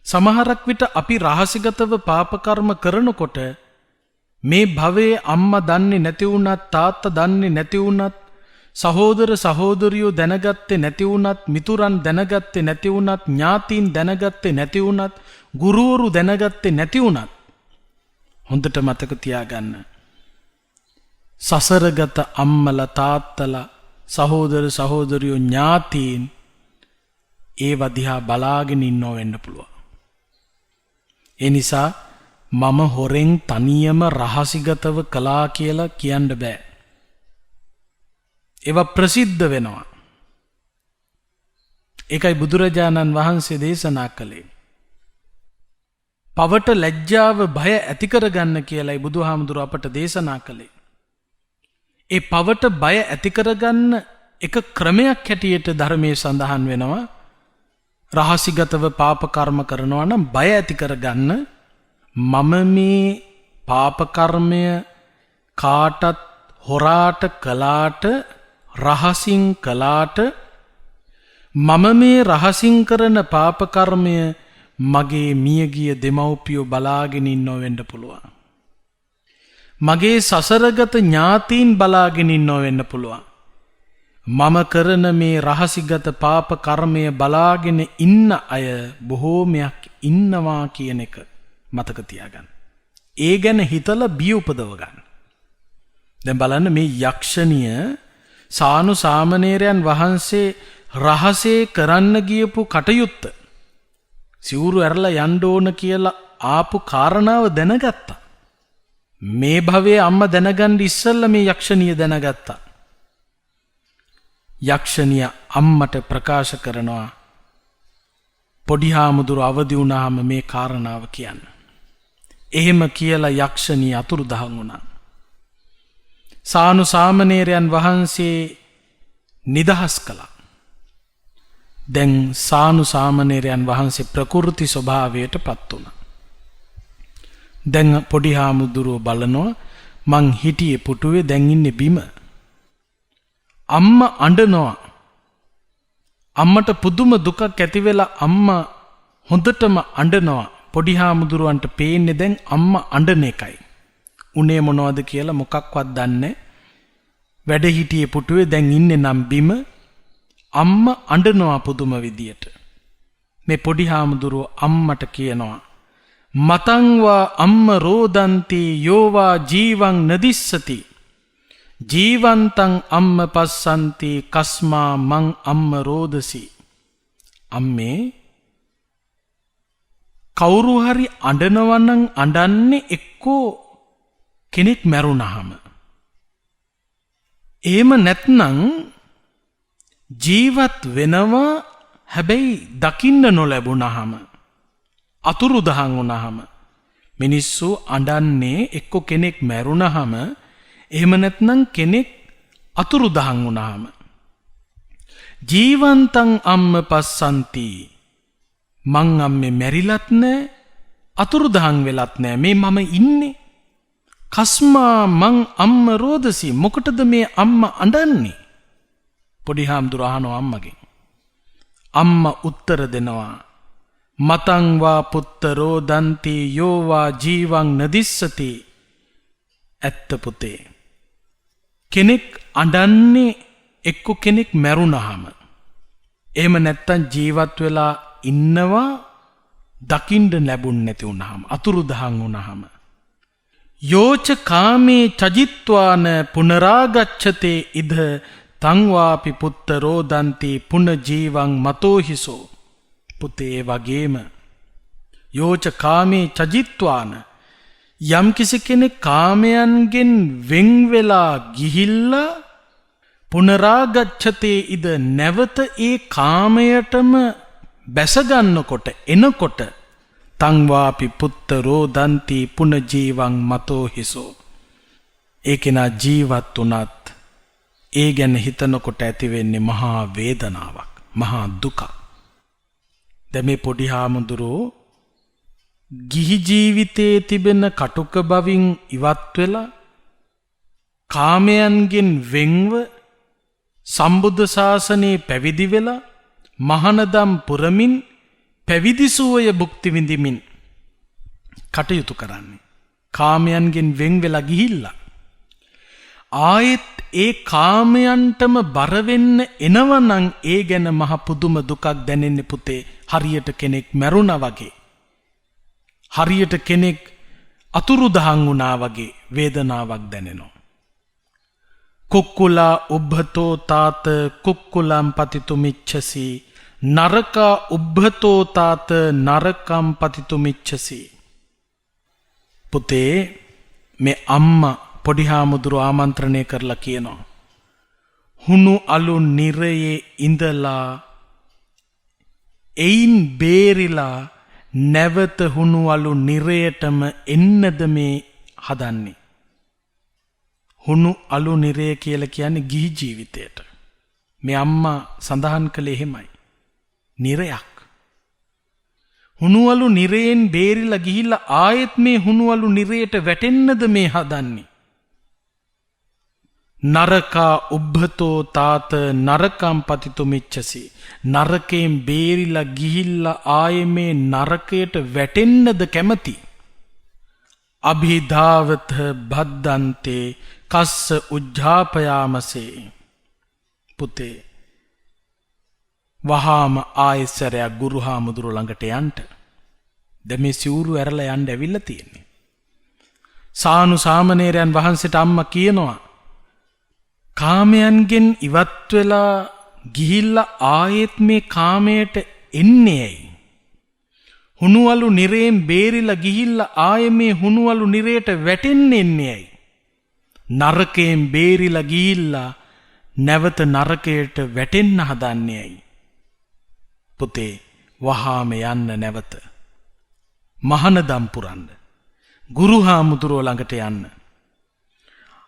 සමහරක් විට අපි රහසිගතව පාප කර්ම කරනකොට මේ භවයේ අම්මා දන්නේ නැති වුණත්, තාත්තා දන්නේ නැති වුණත්, සහෝදර සහෝදරියෝ දැනගත්තේ නැති වුණත්, මිතුරන් දැනගත්තේ නැති වුණත්, ඥාතීන් දැනගත්තේ නැති වුණත්, ගුරුවරු දැනගත්තේ නැති වුණත් හොඳට මතක තියාගන්න. සසරගත අම්මලා තාත්තලා සහෝදර සහෝදරියෝ ඥාතීන් ඒව දිහා බලාගෙන ඉන්නව වෙන්න පුළුවන්. ඒ නිසා මම හොරෙන් තනියම රහසිගතව කළා කියලා කියන්න බෑ. ඒවා ප්‍රසිද්ධ වෙනවා. ඒකයි බුදුරජාණන් වහන්සේ දේශනා කළේ. පවට ලැජ්ජාව භය ඇති කරගන්න කියලායි බුදුහාමුදුරුව අපට දේශනා කළේ. ඒ පවට බය ඇති කරගන්න එක ක්‍රමයක් හැටියට ධර්මයේ සඳහන් වෙනවා. රහසිගතව පාප කර්ම කරනවා නම් බය ඇති කරගන්න මම මේ පාප කර්මය කාටත් හොරාට කළාට රහසින් කළාට මම මේ රහසින් කරන පාප කර්මය මගේ මියගිය දෙමව්පියෝ බලාගෙන ඉන්නව වෙන්න පුළුවන්. මගේ සසරගත ඥාතීන් බලාගෙන ඉන්නව වෙන්න පුළුවන්. මම කරන මේ රහසිගත පාප කර්මය බලාගෙන ඉන්න අය බොහෝමයක් ඉන්නවා කියන එක මතක තියාගන්න. ඒ ගැන හිතලා බිය උපදව ගන්න. දැන් බලන්න මේ යක්ෂණිය සානු සාමණේරයන් වහන්සේ රහසේ කරන්න ගියපු කටයුත්ත සිවුරු ඇරලා යන්න ඕන කියලා ආපු කාරණාව දැනගත්තා. මේ භවයේ අම්මා දැනගන්න ඉස්සෙල්ලා මේ යක්ෂණිය දැනගත්තා. යක්ෂණිය අම්මට ප්‍රකාශ කරනවා පොඩි හාමුදුරු අවදි වුණාම මේ කාරණාව කියන්න. එහෙම කියලා යක්ෂණිය අතුරුදහන් වුණා. සානු සාමණේරයන් වහන්සේ නිදහස් කළා. දැන් සානු සාමණේරයන් වහන්සේ ප්‍රකෘති ස්වභාවයට පත් වුණා. දැන් පොඩි හාමුදුරුව බලනවා මං හිටියේ පුටුවේ දැන් ඉන්නේ බිම. අම්මා අඬනවා. අම්මට පුදුම දුකක් ඇති වෙලා අම්මා හොඳටම අඬනවා. පොඩි හාමුදුරුවන්ට පේන්නේ දැන් අම්මා අඬන එකයි. උනේ මොනවද කියලා මොකක්වත් දන්නේ. වැඩ හිටියේ පුටුවේ දැන් ඉන්නේ නම් බිම. අම්මා අඬනවා පුදුම විදියට. මේ පොඩි හාමුදුරුව අම්මට කියනවා මතංවා අම්ම රෝදන්ති යෝවා ජීවං නදිස්සති ජීවන්තං අම්ම පස්සන්ති කස්මා මං අම්ම රෝදසි. අම්මේ කවුරු හරි අඬනවනම් අඬන්නේ එක්කෝ කෙනෙක් මැරුණාම. එහෙම නැත්නම් ජීවත් වෙනවා හැබැයි දකින්න නොලැබුණාම අතුරුදහන් වුණාම. මිනිස්සු අඬන්නේ එක්කෝ කෙනෙක් මැරුණාම එහෙම නැත්නම් කෙනෙක් අතුරුදහන් වුණාම. ජීවන්තං අම්ම පස්සන්ති මං අම්මේ මැරිලත් නෑ අතුරුදහන් වෙලත් නෑ මේ මම ඉන්නේ. කස්මා මං අම්ම රෝදසි මොකටද මේ අම්මා අඬන්නේ? පොඩි හාමුදුරුවෝ අහනවා අම්මගෙන්. අම්මා උත්තර දෙනවා මතං වා පුත්තරෝ දන්ති යෝවා ජීවං නදිස්සති. ඇත්ත පුතේ කෙනෙක් අඬන්නේ එක්ක කෙනෙක් මැරුණාම එහෙම නැත්තම් ජීවත් වෙලා ඉන්නවා දකින්න ලැබුණ නැති වුණාම අතුරුදහන් වුණාම. යෝච කාමේ චජිත්වාන පුනරාගච්ඡතේ ඉද තං වාපි පුත්තරෝ දන්ති පුන ජීවං මතෝ හිසෝ. පුතේ වගේම යෝච කාමේ චජිත්වාන යම් කිසි කෙනෙක් කාමයන්ගෙන් වෙන් වෙලා ගිහිල්ලා පුනරාගච්ඡතේ ඉද නැවත ඒ කාමයටම බැසගන්නකොට එනකොට තං වාපි පුත්තරෝ දන්ති පුන ජීවං මතෝ හිසෝ. ඒ කෙනා ජීවත් වුණත් ඒ ගැන හිතනකොට ඇති වෙන්නේ මහා වේදනාවක් මහා දුකක්. දැන් මේ පොඩි හාමුදුරුවෝ ගිහි ජීවිතයේ තිබෙන කටුක බවින් ඉවත් වෙලා කාමයන්ගෙන් වෙන්ව සම්බුද්ධ ශාසනයේ පැවිදි වෙලා මහානදම් පුරමින් පැවිදි සුවය භුක්ති විඳිමින් කටයුතු කරන්නේ. කාමයන්ගෙන් වෙන් වෙලා ගිහිල්ලා ආයෙත් ඒ කාමයන්ටම බර වෙන්න එනවනම් ඒ ගැන මහ පුදුම දුකක් දැනෙන්නේ පුතේ. හරියට කෙනෙක් මැරුණා වගේ. හරියට කෙනෙක් අතුරුදහන් වුණා වගේ වේදනාවක් දැනෙනවා. කුක්කුලා උබ්බතෝ තාත කුක්කුලම් පතිතුමිච්ඡසි නරකා උබ්බතෝ තාත නරකම් පතිතුමිච්ඡසි. පුතේ මේ අම්මා පොඩි හාමුදුරුවෝ ආමන්ත්‍රණය කරලා කියනවා හුණු අලු නිරයේ ඉඳලා එයින් බේරිලා නැවත හුණු අලු නිරයටම එන්නද මේ හදන්නේ. හුණු අලු නිරය කියලා කියන්නේ ගිහි ජීවිතයට. මේ අම්මා සඳහන් කළේ එහෙමයි. නිරයක්. හුණු අලු නිරයෙන් බේරිලා ගිහිල්ලා ආයෙත් මේ හුණු අලු නිරයට වැටෙන්නද මේ හදන්නේ. නරකා උබ්බතෝ තාත නරකම් පතිතුමිච්ඡසි. නරකයෙන් බේරිලා ගිහිල්ලා ආයේ මේ නරකයට වැටෙන්නද කැමති. අභිධාවත බද්දන්තේ කස්ස උජ්ජාපයාමසේ. පුතේ වහාම ආයෙසරයක් ගුරු හාමුදුරුව ළඟට යන්ට. දැන් මේ සිවුරු ඇරලා යන්න ඇවිල්ලා තියෙන්නේ. සානු සාමණේරයන් වහන්සේට අම්මා කියනවා කාමයන්ගෙන් ඉවත් වෙලා ගිහිල්ලා ආයෙත් මේ කාමයට එන්නේ ඇයි? හුණුවලු නිරයෙන් බේරිලා ගිහිල්ලා ආයෙ මේ හුණුවලු නිරයට වැටෙන්නේ ඇයි? නරකයෙන් බේරිලා ගිහිල්ලා නැවත නරකයට වැටෙන්න හදන්නේ ඇයි? පුතේ වහාම යන්න නැවත මහානදම් පුරන්න ගුරු හාමුදුරුවෝ ළඟට යන්න.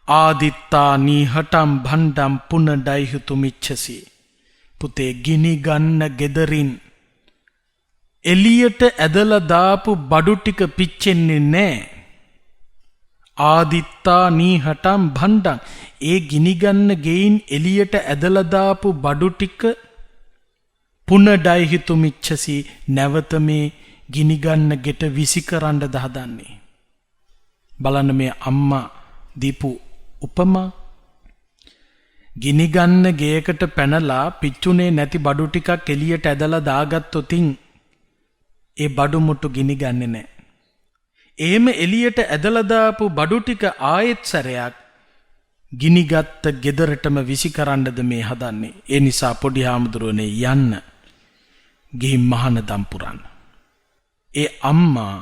ආදිත්තා නීහටම් භණ්ඩම් පුනඩයිහුතු මිච්ඡසි. පුතේ ගිනි ගන්න ගෙදරින් එළියට ඇදලා දාපු බඩු ටික පිච්චෙන්නේ නැහැ. ආදිත්තා නීහටම් භණ්ඩම්, ඒ ගිනි ගන්න ගෙයින් එළියට ඇදලා දාපු බඩු ටික පුනඩයිහුතු මිච්ඡසි, නැවත මේ ගිනි ගන්න ගෙට විසි කරන්න දහදන්නේ. බලන්න මේ අම්මා දීපු උපමා. ගිනි ගන්න ගේකට පැනලා පිච්චුනේ නැති බඩු ටිකක් එළියට ඇදලා දාගත්තොතින් ඒ බඩු මුට්ටු ගිනි ගන්නේ නැහැ. එහෙම එළියට ඇදලා දාපු බඩු ටික ආයෙත් සැරයක් ගිනිගත් ගෙදරටම විසි කරන්නද මේ හදන්නේ. ඒ නිසා පොඩි හාමුදුරුවනේ යන්න ගිහින් මහානදම් පුරන්න. ඒ අම්මා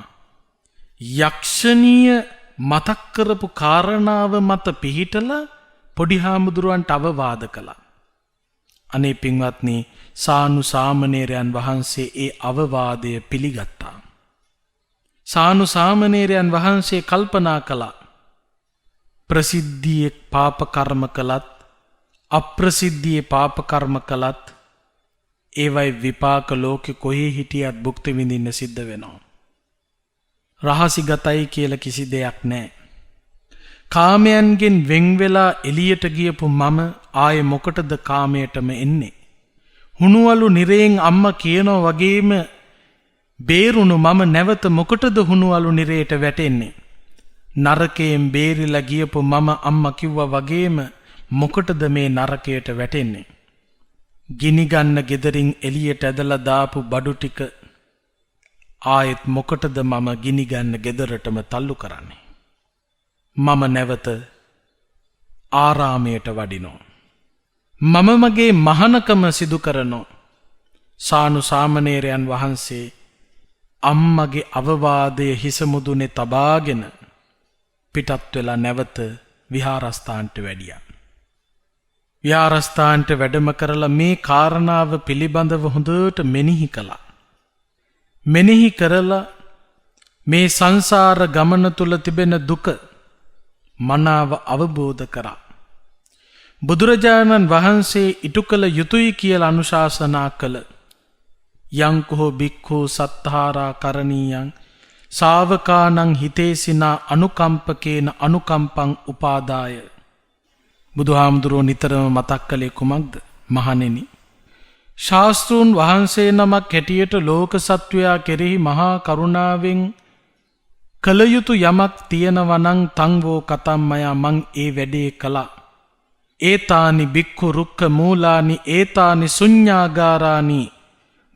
යක්ෂණීය මතක් කරපු කාරණාව මත පිහිටලා පොඩි හාමුදුරුවන්ට අවවාද කළා. අනේ පින්වත්නි, සානු සාමණේරයන් වහන්සේ ඒ අවවාදය පිළිගත්තා. සානු සාමණේරයන් වහන්සේ කල්පනා කළා ප්‍රසිද්ධියේ පාප කර්ම කළත් අප්‍රසිද්ධියේ පාප කර්ම කළත් ඒවයි විපාක ලෝකෙ කොහේ හිටියත් භුක්ති විඳින්න සිද්ධ වෙනවා. රහසිගතයි කියලා කිසි දෙයක් නැහැ. කාමයන්ගෙන් වෙන් වෙලා එළියට ගියපු මම ආයේ මොකටද කාමයටම එන්නේ? හුණුවලු නිරයෙන් අම්මා කියනවා වගේම බේරුණු මම නැවත මොකටද හුණුවලු නිරයට වැටෙන්නේ? නරකයෙන් බේරිලා ගියපු මම අම්මා කිව්වා වගේම මොකටද මේ නරකයට වැටෙන්නේ? ගිනි ගන්න ගෙදරින් එළියට ඇදලා දාපු බඩු ටික ආයෙත් මොකටද මම ගිනි ගන්න ගෙදරටම තල්ලු කරන්නේ? මම නැවත ආරාමයට වඩිනෝ. මම මගේ මහානකම සිදු කරනෝ. සානු සාමණේරයන් වහන්සේ අම්මගේ අවවාදය හිස මුදුනේ තබාගෙන පිටත් වෙලා නැවත විහාරස්ථානට වැඩියා. විහාරස්ථානට වැඩම කරලා මේ කාරණාව පිළිබඳව හොඳට මෙනෙහි කළා. මෙනෙහි කරලා මේ සංසාර ගමන තුල තිබෙන දුක මනාව අවබෝධ කරා. බුදුරජාණන් වහන්සේ ඉටු කළ යුතුයි කියලා අනුශාසනා කළ යංකෝ බික්ඛු සත්තාරා කරණීයං ශාවකානං හිතේසිනා අනුකම්පකේන අනුකම්පං උපාදාය. බුදුහාමුදුරුවෝ නිතරම මතක් කළේ කුමක්ද? මහණෙනි, ශාස්ත්‍රූන් වහන්සේ නමක් හැටියට ලෝක සත්වයා කෙරෙහි මහා කරුණාවෙන් කළ යුතු යමක් තියෙනවා නම් තං වෝ කතම්මයා, මං ඒ වැඩේ කළා. ඒතානි බික්ඛු රුක්ඛ මූලානි ඒතානි ශුඤ්ඤාගාරානි,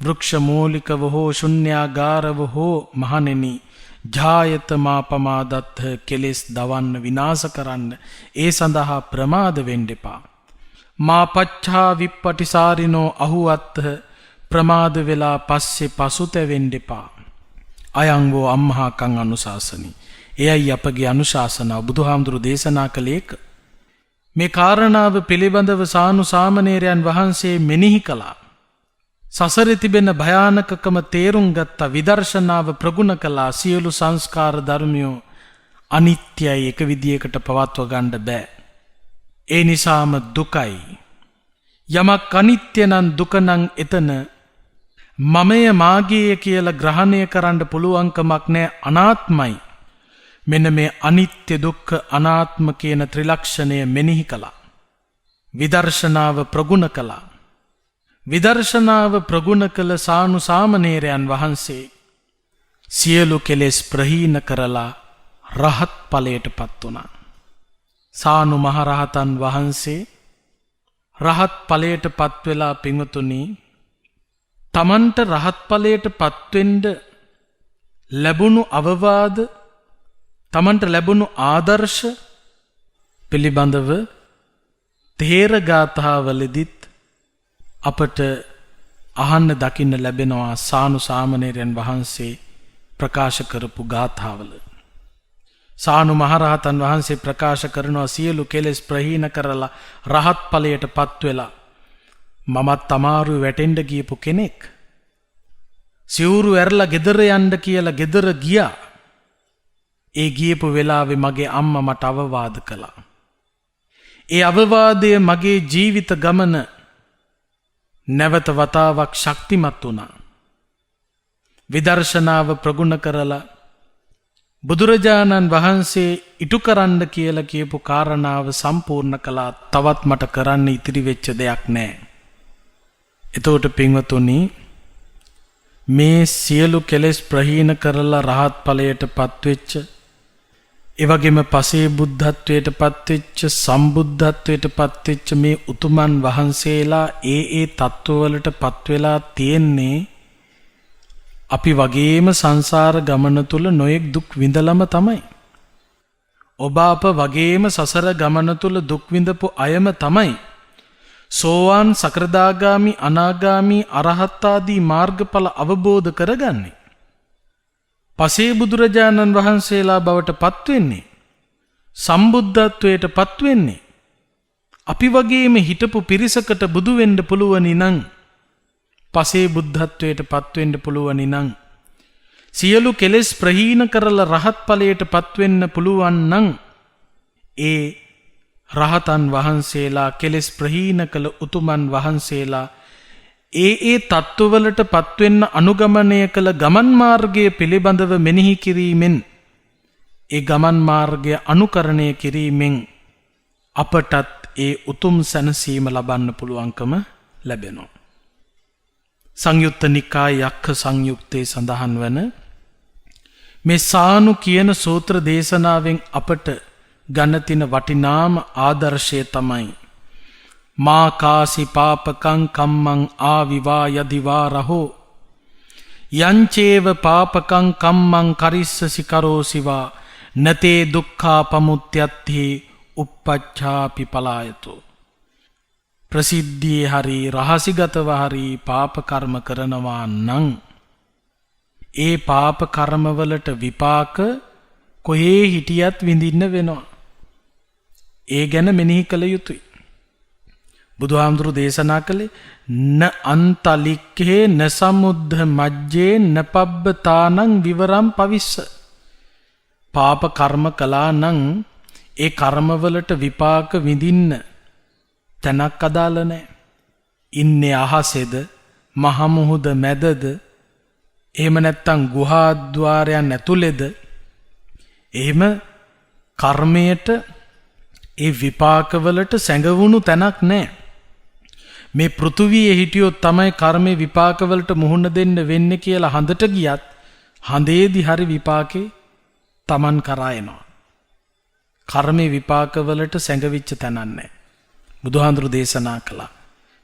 වෘක්ෂ මූලිකව හෝ ශුඤ්ඤාගාරව හෝ මහණෙනි, ජායත මා පමාදත්ත, කෙලෙස් දවන්න විනාශ කරන්න ඒ සඳහා ප්‍රමාද වෙන්න එපා. මා පච්ඡා විප්පටිසාරිනෝ අහුවත්ත, ප්‍රමාද වෙලා පස්සේ පසුතැවෙන්න එපා. අයං වෝ අම්මහාකං අනුශාසනි. එයයි අපගේ අනුශාසනාව. බුදුහාමුදුරු දේශනා කළේක. මේ කාරණාව පිළිබඳව සානු සාමණේරයන් වහන්සේ මෙනෙහි කළා. සසරේ තිබෙන භයානකකම තේරුම් ගත්ත, විදර්ශනාව ප්‍රගුණ කළා. සියලු සංස්කාර ධර්මියෝ අනිත්‍යයි, එක විදියකට පවත්ව ගන්න බෑ. ඒ නිසාම දුකයි. යමක් අනිත්‍ය නම් දුක නම් එතන මමය මාගේ කියලා ග්‍රහණය කරන්න පුළුවන්කමක් නැහැ. අනාත්මයි. මෙන්න මේ අනිත්‍ය දුක්ඛ අනාත්ම කියන ත්‍රිලක්ෂණය මෙනෙහි කළා. විදර්ශනාව ප්‍රගුණ කළා. විදර්ශනාව ප්‍රගුණ කළ සානු සාමණේරයන් වහන්සේ සියලු කෙලෙස් ප්‍රහීන කරලා රහත් ඵලයට පත් වුණා. සානු මහරහතන් වහන්සේ රහත් ඵලයට පත් වෙලා පින්වතුනි තමන්ට රහත් ඵලයට පත් වෙන්න ලැබුණු අවවාද තමන්ට ලැබුණු ආදර්ශ පිළිබඳව තේර ගාථාවලදීත් අපට අහන්න දකින්න ලැබෙනවා සානු සාමණේරයන් වහන්සේ ප්‍රකාශ කරපු ගාථාවල. සානු මහරහතන් වහන්සේ ප්‍රකාශ කරනවා සියලු කෙලෙස් ප්‍රහීන කරලා රහත් ඵලයට පත් වෙලා මමත් තමාරු වැටෙන්න ගියපු කෙනෙක්. සිවුරු ඇරලා ගෙදර යන්න කියලා ගෙදර ගියා. ඒ ගියපු වෙලාවේ මගේ අම්මා මට අවවාද කළා. ඒ අවවාදය මගේ ජීවිත ගමන නැවත වතාවක් ශක්තිමත් වුණා. විදර්ශනාව ප්‍රගුණ කරලා බුදුරජාණන් වහන්සේ ඉටු කරන්න කියලා කියපු කාරණාව සම්පූර්ණ කළා. තවත් මට කරන්න ඉතිරි වෙච්ච දෙයක් නැහැ. එතකොට පින්වතුනි මේ සියලු කෙලෙස් ප්‍රහීන කරලා රහත් ඵලයට පත්වෙච්ච එවැගේම පසේ බුද්ධත්වයට පත්වෙච්ච සම්බුද්ධත්වයට පත්වෙච්ච මේ උතුමන් වහන්සේලා ඒ තත්ත්වවලට පත් වෙලා තියෙන්නේ අපි වගේම සංසාර ගමන තුල නොයෙක් දුක් විඳලම තමයි. ඔබ අප වගේම සසර ගමන තුල දුක් විඳපු අයම තමයි. සෝවාන් සකෘදාගාමි අනාගාමි අරහත් ආදී මාර්ගඵල අවබෝධ කරගන්නේ. පසේ බුදුරජාණන් වහන්සේලා බවට පත් වෙන්නේ සම්බුද්ධත්වයට පත් වෙන්නේ අපි වගේම හිටපු පිරිසකට බුදු වෙන්න පුළුවනි නම් පසේ බුද්ධත්වයට පත් වෙන්න පුළුවනි නම් සියලු කෙලෙස් ප්‍රහීන කරලා රහත් ඵලයට පත් වෙන්න පුළුවන් නම් ඒ රහතන් වහන්සේලා කෙලෙස් ප්‍රහීන කළ උතුමන් වහන්සේලා ඒ තත්ත්වවලට පත්වෙන්න අනුගමනය කළ ගමන් මාර්ගය පිළිබඳව මෙනෙහි කිරීමෙන් ඒ ගමන් මාර්ගය අනුකරණය කිරීමෙන් අපටත් ඒ උතුම් සැනසීම ලබන්න පුළුවන්කම ලැබෙනවා. සංයුත්ත නිකාය යක්ඛ සංයුත්තේ සඳහන් වන මේ සානු කියන සූත්‍ර දේශනාවෙන් අපට ගන්න තින වටිනාම ආදර්ශය තමයි මා කාසි පාපකං කම්මං ආවිවා යදිවා රහෝ යංචේව පාපකං කම්මං කරිස්සසි කරෝසිවා නතේ දුක්ඛා පමුත්‍යත්ති uppacchāpi පලායතෝ. ප්‍රසිද්ධියේ හරි රහසිගතව හරි පාප කර්ම කරනවා නම් ඒ පාප කර්මවලට විපාක කොහේ හිටියත් විඳින්න වෙනවා. ඒ ගැන මෙනෙහි කළ යුතුයි. බුදුහාමුදුරු දේශනා කළේ න අන්තලික්ඛේ න සමුද්ධ මජ්ජේ න පබ්බතානං විවරම් පවිස්ස. පාප කර්ම කළා නම් ඒ කර්මවලට විපාක විඳින්න තැනක් අදාළ නැහැ. ඉන්නේ අහසේද මහ මුහුද මැදද එහෙම නැත්නම් ගුහා ద్వාරයන් ඇතුළේද එහෙම කර්මයට ඒ විපාකවලට සැඟවුණු තැනක් නැහැ. මේ පෘථුවියේ හිටියොත් තමයි කර්මේ විපාකවලට මුහුණ දෙන්න වෙන්නේ කියලා හඳට ගියත් හඳේදී හරි විපාකේ Taman කරා එනවා. කර්මේ විපාකවලට සැඟවිච්ච තැනක් නැහැ. බුදුහාමුදුරු දේශනා කළා.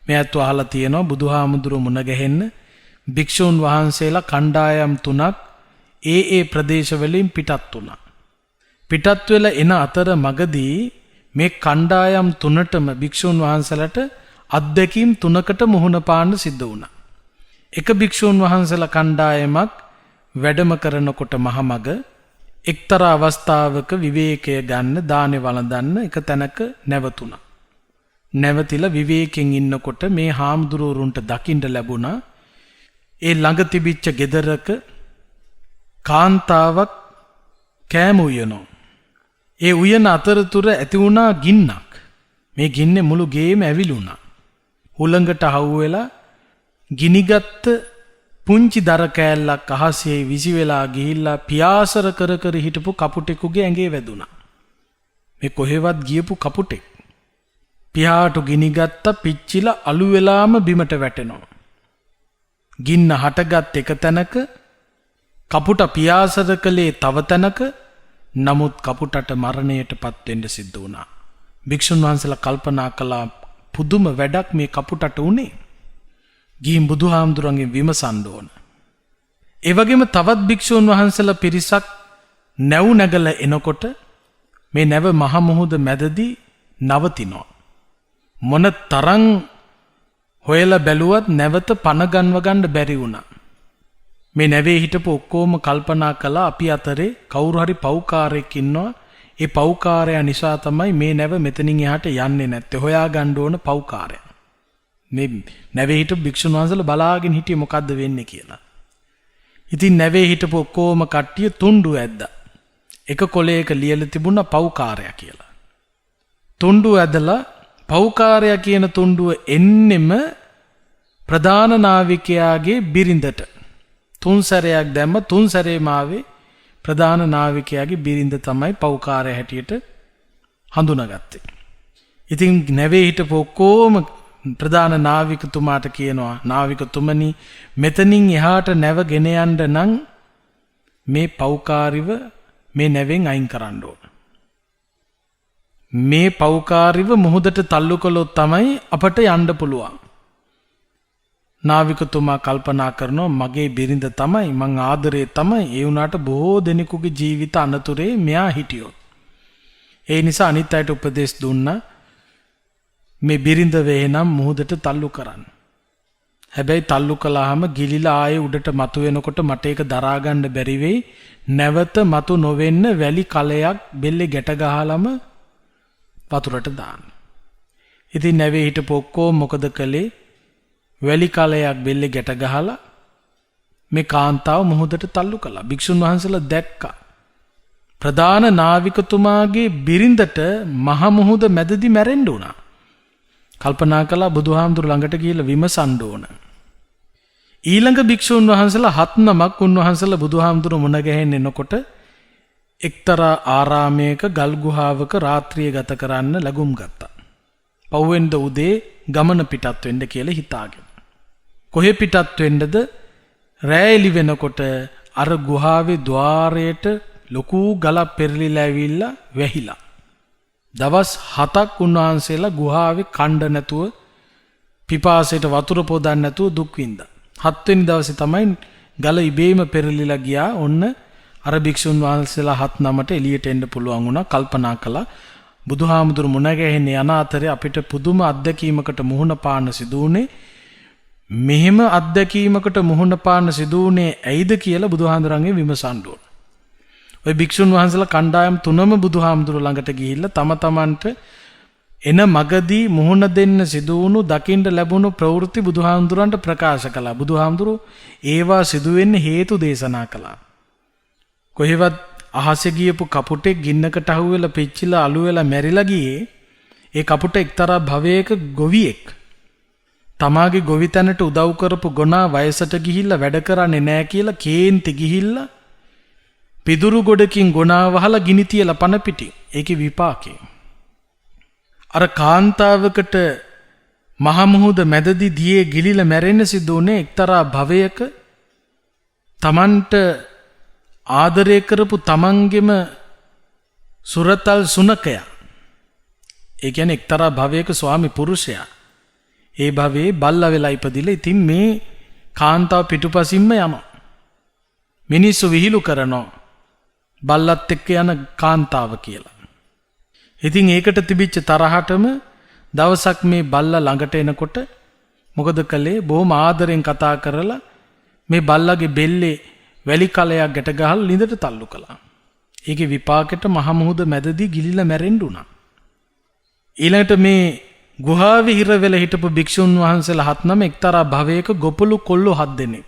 මේ අත්ව අහලා තියෙනවා බුදුහාමුදුරු මුණ ගැහෙන්න භික්ෂුන් වහන්සේලා කණ්ඩායම් 3ක් ඒ ප්‍රදේශ වලින් පිටත් වුණා. පිටත් වෙලා එන අතර මගදී මේ කණ්ඩායම් 3ටම භික්ෂුන් වහන්සේලාට අත්දැකීම් 3කට මුහුණ පාන්න සිද්ධ වුණා. එක භික්ෂුන් වහන්සේලා කණ්ඩායමක් වැඩම කරනකොට මහමග එක්තරා අවස්ථාවක විවේකය ගන්න දානේ වළඳන්න එක තැනක නැවතුණා. නැවතිලා විවේකයෙන් ඉන්නකොට මේ හාමුදුරුවරුන්ට දකින්න ලැබුණා ඒ ළඟ තිබිච්ච ගෙදරක කාන්තාවක් කෑම උයනවා. ඒ උයන අතරතුර ඇති වුණා ගින්නක්. මේ ගින්නේ මුළු ගේම ඇවිලුණා. හුළඟට හවුවෙලා ගිනිගත් පුංචි දර කෑල්ලක් අහසේ විසි වෙලා ගිහිල්ලා පියාසර කර කර හිටපු කපුටෙකුගේ ඇඟේ වැදුණා. මේ කොහෙවත් ගියපු කපුටෙක්. පියාට ගිනිගත්ත පිච්චිලා අලු වෙලාම බිමට වැටෙනවා. ගින්න හටගත් එක තැනක කපුට පියාසර කළේ තව තැනක නමුත් කපුටට මරණයට පත්වෙන්න සිද්ධ වුණා. භික්ෂුන් වහන්සේලා කල්පනා කළා පුදුම වැඩක් මේ කපුටට උනේ. ගිහින් බුදුහාමුදුරන්ගෙන් විමසන්න ඕන. ඒ වගේම තවත් භික්ෂුන් වහන්සේලා පිරිසක් නැව් නැගලා එනකොට මේ නැව මහ මුහුද මැදදී නවතිනවා. මොන තරම් හොයලා බැලුවත් නැවත පන ගන්ව ගන්න බැරි වුණා. මේ නැවේ හිටපු ඔක්කොම කල්පනා කළා අපි අතරේ කවුරු හරි පව්කාරයෙක් ඉන්නවා. ඒ පව්කාරයා නිසා තමයි මේ නැව මෙතනින් එහාට යන්නේ නැත්තේ. හොයා ගන්න ඕන පව්කාරයා. මේ නැවේ හිටපු භික්ෂුන් වහන්සේලා බලාගෙන හිටියේ මොකද්ද වෙන්නේ කියලා. ඉතින් නැවේ හිටපු ඔක්කොම කට්ටිය තුණ්ඩු ඇද්දා. එක කොලයක ලියලා තිබුණා පව්කාරයා කියලා. තුණ්ඩු ඇදලා පව්කාරයා කියන තුණ්ඩුව එන්නෙම ප්‍රධාන නාවිකයාගේ බිරිඳට. තුන් සැරයක් දැම්ම තුන් සැරේම ආවේ ප්‍රධාන නාවිකයාගේ බිරිඳ තමයි පව්කාරයා හැටියට හඳුනාගත්තේ. ඉතින් නැවේ හිටපු ඔක්කොම ප්‍රධාන නාවිකතුමාට කියනවා නාවිකතුමනි මෙතනින් එහාට නැව ගෙන යන්න නම් මේ පව්කාරිව මේ නැවෙන් අයින් කරන්න ඕන. මේ පව්කාරිව මුහුදට තල්ලු කළොත් තමයි අපට යන්න පුළුවන්. නාවිකතුමා කල්පනා කරනවා මගේ බිරිඳ තමයි මං ආදරේ තමයි ඒ වුණාට බොහෝ දෙනෙකුගේ ජීවිත අනතුරේ මෙයා හිටියොත්. ඒ නිසා අනිත් අයට උපදෙස් දුන්නා මේ බිරිඳ වේනම් මුහුදට තල්ලු කරන්න. හැබැයි තල්ලු කළාම ගිලිලා ආයේ උඩට මතු වෙනකොට මට ඒක දරා ගන්න බැරි වෙයි. නැවත මතු නොවෙන්න වැලි කලයක් බෙල්ලේ ගැට ගහලම වතුරට දාන්න. ඉතින් නැවේ හිටපු ඔක්කොම මොකද කළේ? වැලි කලයක් බෙල්ලේ ගැට ගහලා මේ කාන්තාව මුහුදට තල්ලු කළා. භික්ෂුන් වහන්සේලා දැක්කා. ප්‍රධාන නාවිකතුමාගේ බිරිඳට මහ මුහුද මැදදී මැරෙන්න උනා. කල්පනා කළා බුදුහාමුදුරු ළඟට ගිහිල්ලා විමසන්න ඕන. ඊළඟ භික්ෂුන් වහන්සේලා 7 නමක් උන්වහන්සේලා බුදුහාමුදුරු මුණ ගැහෙන්න එනකොට එක්තරා ආරාමයක ගල් ගුහාවක රාත්‍රිය ගත කරන්න ලැබුම් ගත්තා. පව්වෙන්ද උදේ ගමන පිටත් වෙන්න කියලා හිතාගෙන. කොහෙ පිටත් වෙන්නද? රෑ එළි වෙනකොට අර ගුහාවේ ద్వාරයට ලොකු ගලක් පෙරලිලා ඇවිල්ලා වැහිලා. දවස් 7ක් උන්වහන්සේලා ගුහාවේ කණ්ඩ නැතුව පිපාසයට වතුර පොදන්න නැතුව දුක් විඳා. 7 වෙනි දවසේ තමයි ගල ඉබේම පෙරලිලා ගියා. ඔන්න අර භික්ෂුන් වහන්සේලා 7 නමට එළියට එන්න පුළුවන් වුණා. කල්පනා කළා බුදුහාමුදුරු මුණ ගැහෙන්න යන අතරේ අපිට පුදුම අත්දැකීමකට මුහුණ පාන්න සිදු වුණේ. මෙහෙම අත්දැකීමකට මුහුණ පාන්න සිදු වුණේ ඇයිද කියලා බුදුහාමුදුරන්ගෙන් විමසන්න ඕන. ඔය භික්ෂුන් වහන්සේලා කණ්ඩායම් 3ම බුදුහාමුදුරු ළඟට ගිහිල්ලා තම තමන්ට එන මගදී මුහුණ දෙන්න සිදු වුණු දකින්න ලැබුණු ප්‍රවෘත්ති බුදුහාමුදුරන්ට ප්‍රකාශ කළා. බුදුහාමුදුරු ඒවා සිදු වෙන්න හේතු දේශනා කළා. කොහෙවත් අහසේ ගියපු කපුටෙක් ගින්නකට අහුවෙලා පිච්චිලා අළු වෙලා මැරිලා ගියේ ඒ කපුට එක්තරා භවයක ගොවියෙක්. තමාගේ ගොවි තැනට උදව් කරපු ගොනා වයසට ගිහිල්ලා වැඩ කරන්නේ නැහැ කියලා කේන්ති ගිහිල්ලා පිදුරු ගොඩකින් ගොනා වහලා ගිනි තියලා පන පිටින්. ඒකේ විපාකේ. අර කාන්තාවකට මහ මුහුද මැදදී දියේ ගිලිලා මැරෙන්න සිදු වුණේ එක්තරා භවයක තමන්ට ආදරය කරපු තමන්ගෙම සුරතල් සුනකයා. ඒ කියන්නේ එක්තරා භවයක ස්වාමි පුරුෂයා. ඒ භවයේ බල්ලා වෙලා ඉපදිලා ඉතින් මේ කාන්තාව පිටුපසින්ම යනවා. මිනිස්සු විහිළු කරනවා බල්ලත් එක්ක යන කාන්තාව කියලා. ඉතින් ඒකට තිබිච්ච තරහටම දවසක් මේ බල්ලා ළඟට එනකොට මොකද කළේ? බොහොම ආදරෙන් කතා කරලා මේ බල්ලාගේ බෙල්ලේ වැලි කලයක් ගැට ගහලා ළිඳට තල්ලු කළා. ඒකේ විපාකෙට මහ මුහුද මැදදී ගිලිලා මැරෙන්න උනා. ඊළඟට මේ ගුහාවේ හිර වෙලා හිටපු භික්ෂුන් වහන්සේලා 7 නම එක්තරා භවයක ගොපළු කොල්ලෝ 7 දෙනෙක්.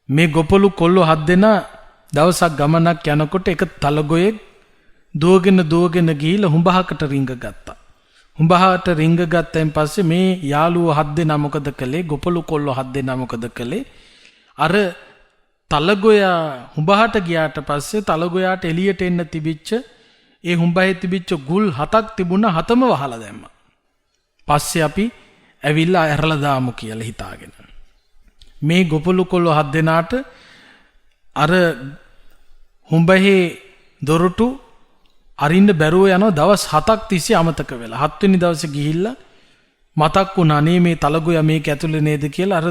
මේ ගොපළු කොල්ලෝ 7 දෙනා දවසක් ගමනක් යනකොට එක තලගොයෙක් දුවගෙන ගිහිල්ලා හුඹහකට රිංග ගත්තා. හුඹහට රිංග ගත්තෙන් පස්සේ මේ යාළුවෝ 7 දෙනා මොකද කළේ? ගොපළු කොල්ලෝ 7 දෙනා මොකද කළේ? අර තලගොයා හුඹහට ගියාට පස්සේ තලගොයාට එළියට එන්න තිබිච්ච ඒ හුඹහේ තිබිච්ච ගුල් 7ක් තිබුණා 7ම වහලා දැම්මා. පස්සේ අපි ඇවිල්ලා ඇරලා දාමු කියලා හිතාගෙන. මේ ගොපළු කොල්ලෝ 7 දෙනාට අර හුඹහේ දොරටු අරින්න බැරුව යනවා දවස් 7ක් තිස්සේ අමතක වෙලා. 7 වෙනි දවසේ ගිහිල්ලා මතක් වුණා නේ මේ තලගොයා මේක ඇතුලේ නේද කියලා අර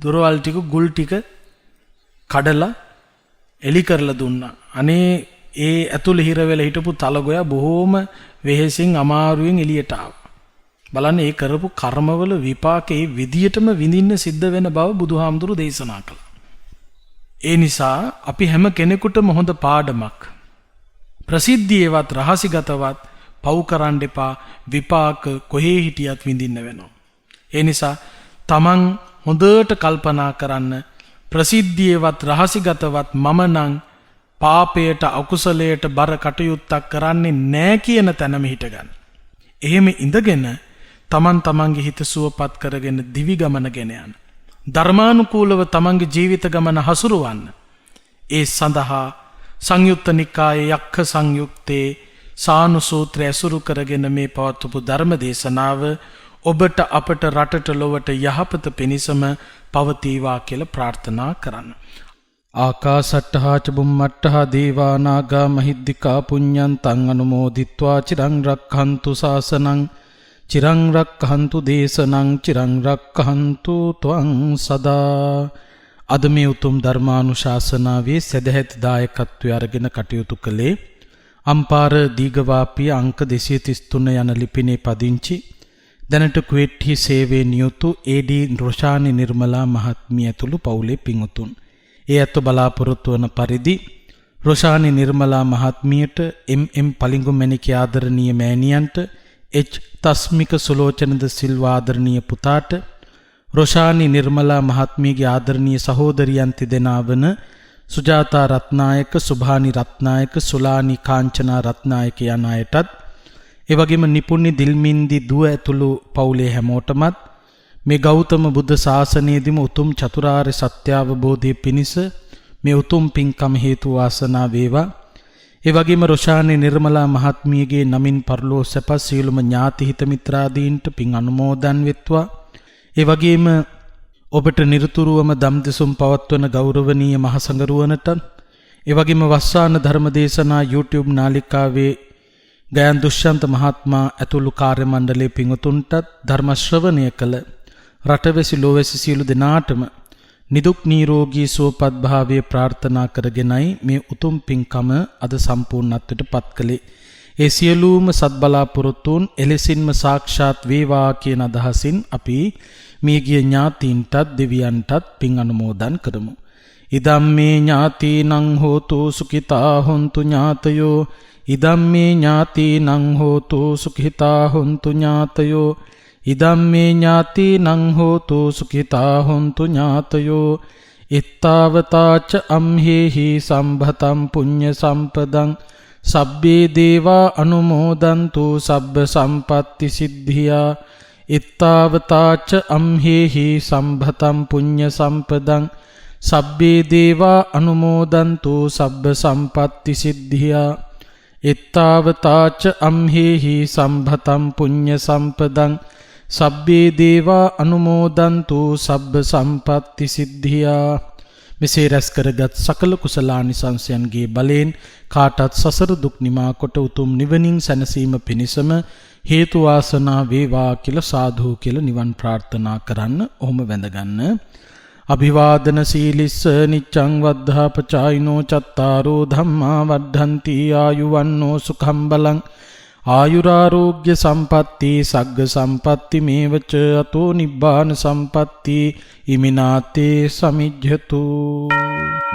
දොරවල් ටික ගුල් ටික කඩලා එලි කරලා දුන්නා. අනේ ඒ ඇතුලේ හිර වෙලා හිටපු තලගොයා බොහොම වෙහෙසින් අමාරුවෙන් එළියට ආවා. බලන්න ඒ කරපු කර්මවල විපාකේ විදියටම විඳින්න සිද්ධ වෙන බව බුදුහාමුදුරු දේශනා කළා. ඒ නිසා අපි හැම කෙනෙකුටම හොඳ පාඩමක්. ප්‍රසිද්ධියවත් රහසිගතවත් පව් කරන්න එපා. විපාක කොහේ හිටියත් විඳින්න වෙනවා. ඒ නිසා තමන් හොඳට කල්පනා කරන්න. ප්‍රසිද්ධියවත් රහසිගතවත් මම නම් පාපයට අකුසලයට බර කටයුත්තක් කරන්නේ නෑ කියන තැනම හිටගන්න. එහෙම ඉඳගෙන තමන් තමන්ගේ හිත සුවපත් කරගෙන දිවි ගමන ගෙන යන. ධර්මානුකූලව තමන්ගේ ජීවිත ගමන හසුරුවන්න. ඒ සඳහා සංයුත්ත නිකායේ යක්ඛ සංයුත්තේ සානුසූත්‍රය ඇසුරු කරගෙන මේ පවත්වපු ධර්ම දේශනාව ඔබට අපට රටට ලොවට යහපත පිණිසම පවතිවා කියලා ප්‍රාර්ථනා කරන්න. ආකාසට්ඨා ච බුම්මට්ඨා දේවා නාග මහිද්దికා පුඤ්ඤන්තං අනුමෝදිත්වා චිරං රක්ඛන්තු ශාසනං චිරං රක්ඛන්තු දේශනං චිරං රක්ඛන්තු ත්වං සදා. අද මේ උතුම් ධර්මානුශාසනාවේ සදැහැති දායකත්වය අරගෙන කටයුතු කළේ අම්පාර දීඝවාපිය අංක 233 යන ලිපිනේ පදිංචි දැනට කුවේට්හි සේවයේ නියුතු ඒ.ඩී. රොෂානි නිර්මලා මහත්මිය ඇතුළු පවුලේ පින්වතුන්. ඒ ඇත්ත බලාපොරොත්තු වන පරිදි රොෂානි නිර්මලා මහත්මියට එම්.එම්. පලිඟුමැණික ආදරණීය මෑණියන්ට එච්. තස්මික සුලෝචනද සිල්වා ආදරණීය පුතාට රොෂානි නිර්මලා මහත්මියගේ ආදරණීය සහෝදරියන් තිදෙනා වන සුජාතා රත්නායක, සුභානි රත්නායක, සුලානි කාංචනා රත්නායක යන අයටත් එවැගේම නිපුණ්‍ය දිල්මින්දි දුව ඇතුළු පවුලේ හැමෝටමත් මේ ගෞතම බුද්ධ ශාසනයේදීම උතුම් චතුරාර්ය සත්‍ය අවබෝධයේ පිණිස මේ උතුම් පින්කම හේතු වාසනා වේවා. ඒ වගේම රොෂානි නිර්මලා මහත්මියගේ නමින් පරලෝ සැප සියලුම ඥාති හිත මිත්‍රාදීන්ට පින් අනුමෝදන් වෙත්වා. ඒ වගේම ඔබට නිරතුරුවම දම්දෙසුම් පවත්වන ගෞරවනීය මහසඟරුවනට ඒ වගේම වස්සාන ධර්මදේශනා YouTube නාලිකාවේ ගයන් දුෂ්‍යන්ත මහත්මයා ඇතුළු කාර්ය මණ්ඩලයේ පින්වතුන්ටත් ධර්ම ශ්‍රවණය කළ රටවැසි ලෝවැසි සියලු දෙනාටම නිදුක් නිරෝගී සුවපත් භාවය ප්‍රාර්ථනා කරගෙනයි මේ උතුම් පින්කම අද සම්පූර්ණත්වයට පත් කළේ. ඒ සියලුම සත්බලාපොරොත්තුන් එලෙසින්ම සාක්ෂාත් වේවා කියන අදහසින් අපි මියගිය ඥාතීන්ටත් දෙවියන්ටත් පින් අනුමෝදන් කරමු. ඉදම්මේ ඥාතීනං හෝතු සුඛිතා හොන්තු ඥාතයෝ ඉදම්මේ ඥාතීනං හෝතු සුඛිතා හොන්තු ඥාතයෝ ඉදම්මේ ඥාතීනං හෝතු සුඛිතා හොන්තු ඥාතයෝ ඉත්තාවතාච අම්හෙහි සම්භතම් පුඤ්ඤ සම්පදං සබ්බේ දේවා අනුමෝදන්තු සබ්බ සම්පත්ති සිද්ධියා ඉත්තාවතාච අම්හෙහි සම්භතම් පුඤ්ඤ සම්පදං සබ්බේ දේවා අනුමෝදන්තු සබ්බ සම්පත්ති සිද්ධියා ඉත්තාවතාච අම්හෙහි සම්භතම් පුඤ්ඤ සම්පදං සබ්බේ දේවා අනුමෝදන්තු සබ්බ සම්පත්ති සිද්ධියා. මෙසේ රැස් කරගත් සකල කුසලානිසංසයන්ගේ බලයෙන් කාටත් සසර දුක් නිමා කොට උතුම් නිවනින් සැනසීම පිණිසම හේතු වාසනා වේවා කියලා සාදු කියලා නිවන් ප්‍රාර්ථනා කරන්න. ඔහොම වැඳගන්න. අභිවාදන සීලිස්ස නිච්ඡං වද්ධාපචායිනෝ චත්තාරෝ ධම්මා වද්ධන්ති ආයුවන්නෝ සුඛං බලං ආයුරාෝග්‍ය සම්පatti සග්ග සම්පatti මේවච අතෝ නිබ්බාන සම්පatti ඉමිනාතේ සමිජ්ජතු.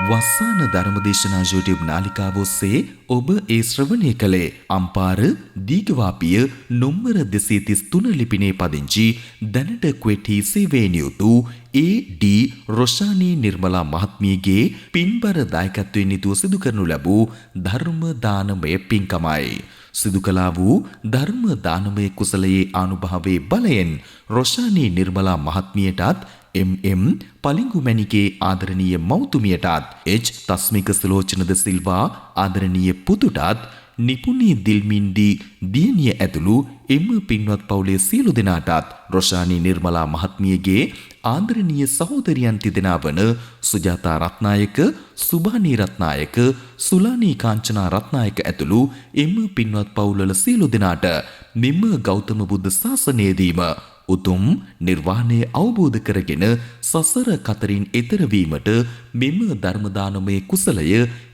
වස්සාන ධර්මදේශනා YouTube නාලිකාව ඔස්සේ ඔබ ඒ ශ්‍රවණය කළේ අම්පාර දීඝවාපිය නොම්බර 233 ලිපිනේ පදිංචි දැනට කුවේට්හි සේවයේ නියුතු ඒ.ඩී. රොෂානි නිර්මලා මහත්මියගේ පින්බර දායකත්වයෙන් යුතුව සිදු කරනු ලැබූ ධර්ම දානමය පින්කමයි. සිදු කළා වූ ධර්ම දානමය කුසලයේ ආනුභාවයේ බලයෙන් රොෂානි නිර්මලා මහත්මියටත් එම්.එම්. පලිඟුමැණිකේ ආදරණීය මෞතුමියටත් එච්. තස්මික සුලෝචනද සිල්වා ආදරණීය පුතුටත් නිපුණී දිල්මින්ඩි දියණිය ඇතුළු එම පින්වත් පවුලේ සියලු දෙනාටත් රොෂානි නිර්මලා මහත්මියගේ ආදරණීය සහෝදරියන් තිදෙනා වන සුජාතා රත්නායක, සුභානී රත්නායක, සුලානී කාංචනා රත්නායක ඇතුළු එම පින්වත් පවුල්වල සියලු දෙනාට මෙම ගෞතම බුද්ධ ශාසනයේදීම උතුම් නිර්වාණය අවබෝධ කරගෙන සසර කතරින් එතර වීමට මෙම ධර්ම දානමය කුසලය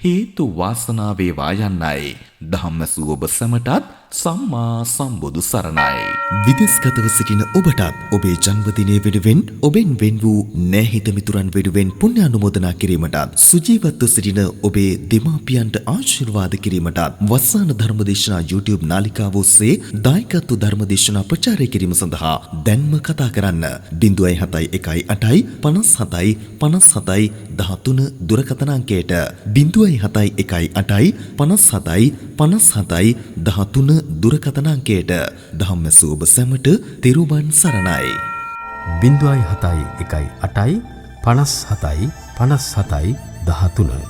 හේතු වාසනා වේවා යන්නයි. ධම්මසු ඔබ සැමටත් සම්මා සම්බුදු සරණයි. විදේශගතව සිටින ඔබටත් ඔබේ ජන්මදිනය වෙනුවෙන් ඔබෙන් වෙන් වූ නැහිත මිතුරන් වෙනුවෙන් පුණ්‍ය අනුමෝදනා කිරීමටත් සුජීවත්ව සිටින ඔබේ දෙමාපියන්ට ආශිර්වාද කිරීමටත් වස්සාන ධර්මදේශනා YouTube නාලිකාව ඔස්සේ දායකත්ව ධර්මදේශනා ප්‍රචාරය කිරීම සඳහා දැන්ම කතා කරන්න 071 57 57 13 දුරකථන අංකයට 071 57 57 13 දුරකථන අංකයට ධම්මසු ඔබ සැමට තෙරුවන් සරණයි. 071 8 57 57 13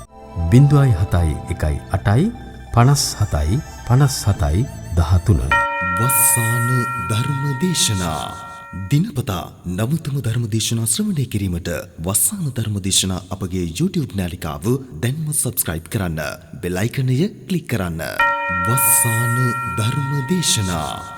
071 8 57 57 13 වස්සාන ධර්මදේශනා දිනපතා නවතම ධර්මදේශනා ශ්‍රවණය කිරීමට වස්සාන ධර්මදේශනා අපගේ YouTube නාලිකාව දැන්ම subscribe කරන්න. බෙල් අයිකනය ක්ලික් කරන්න. වස්සාන ධර්මදේශනා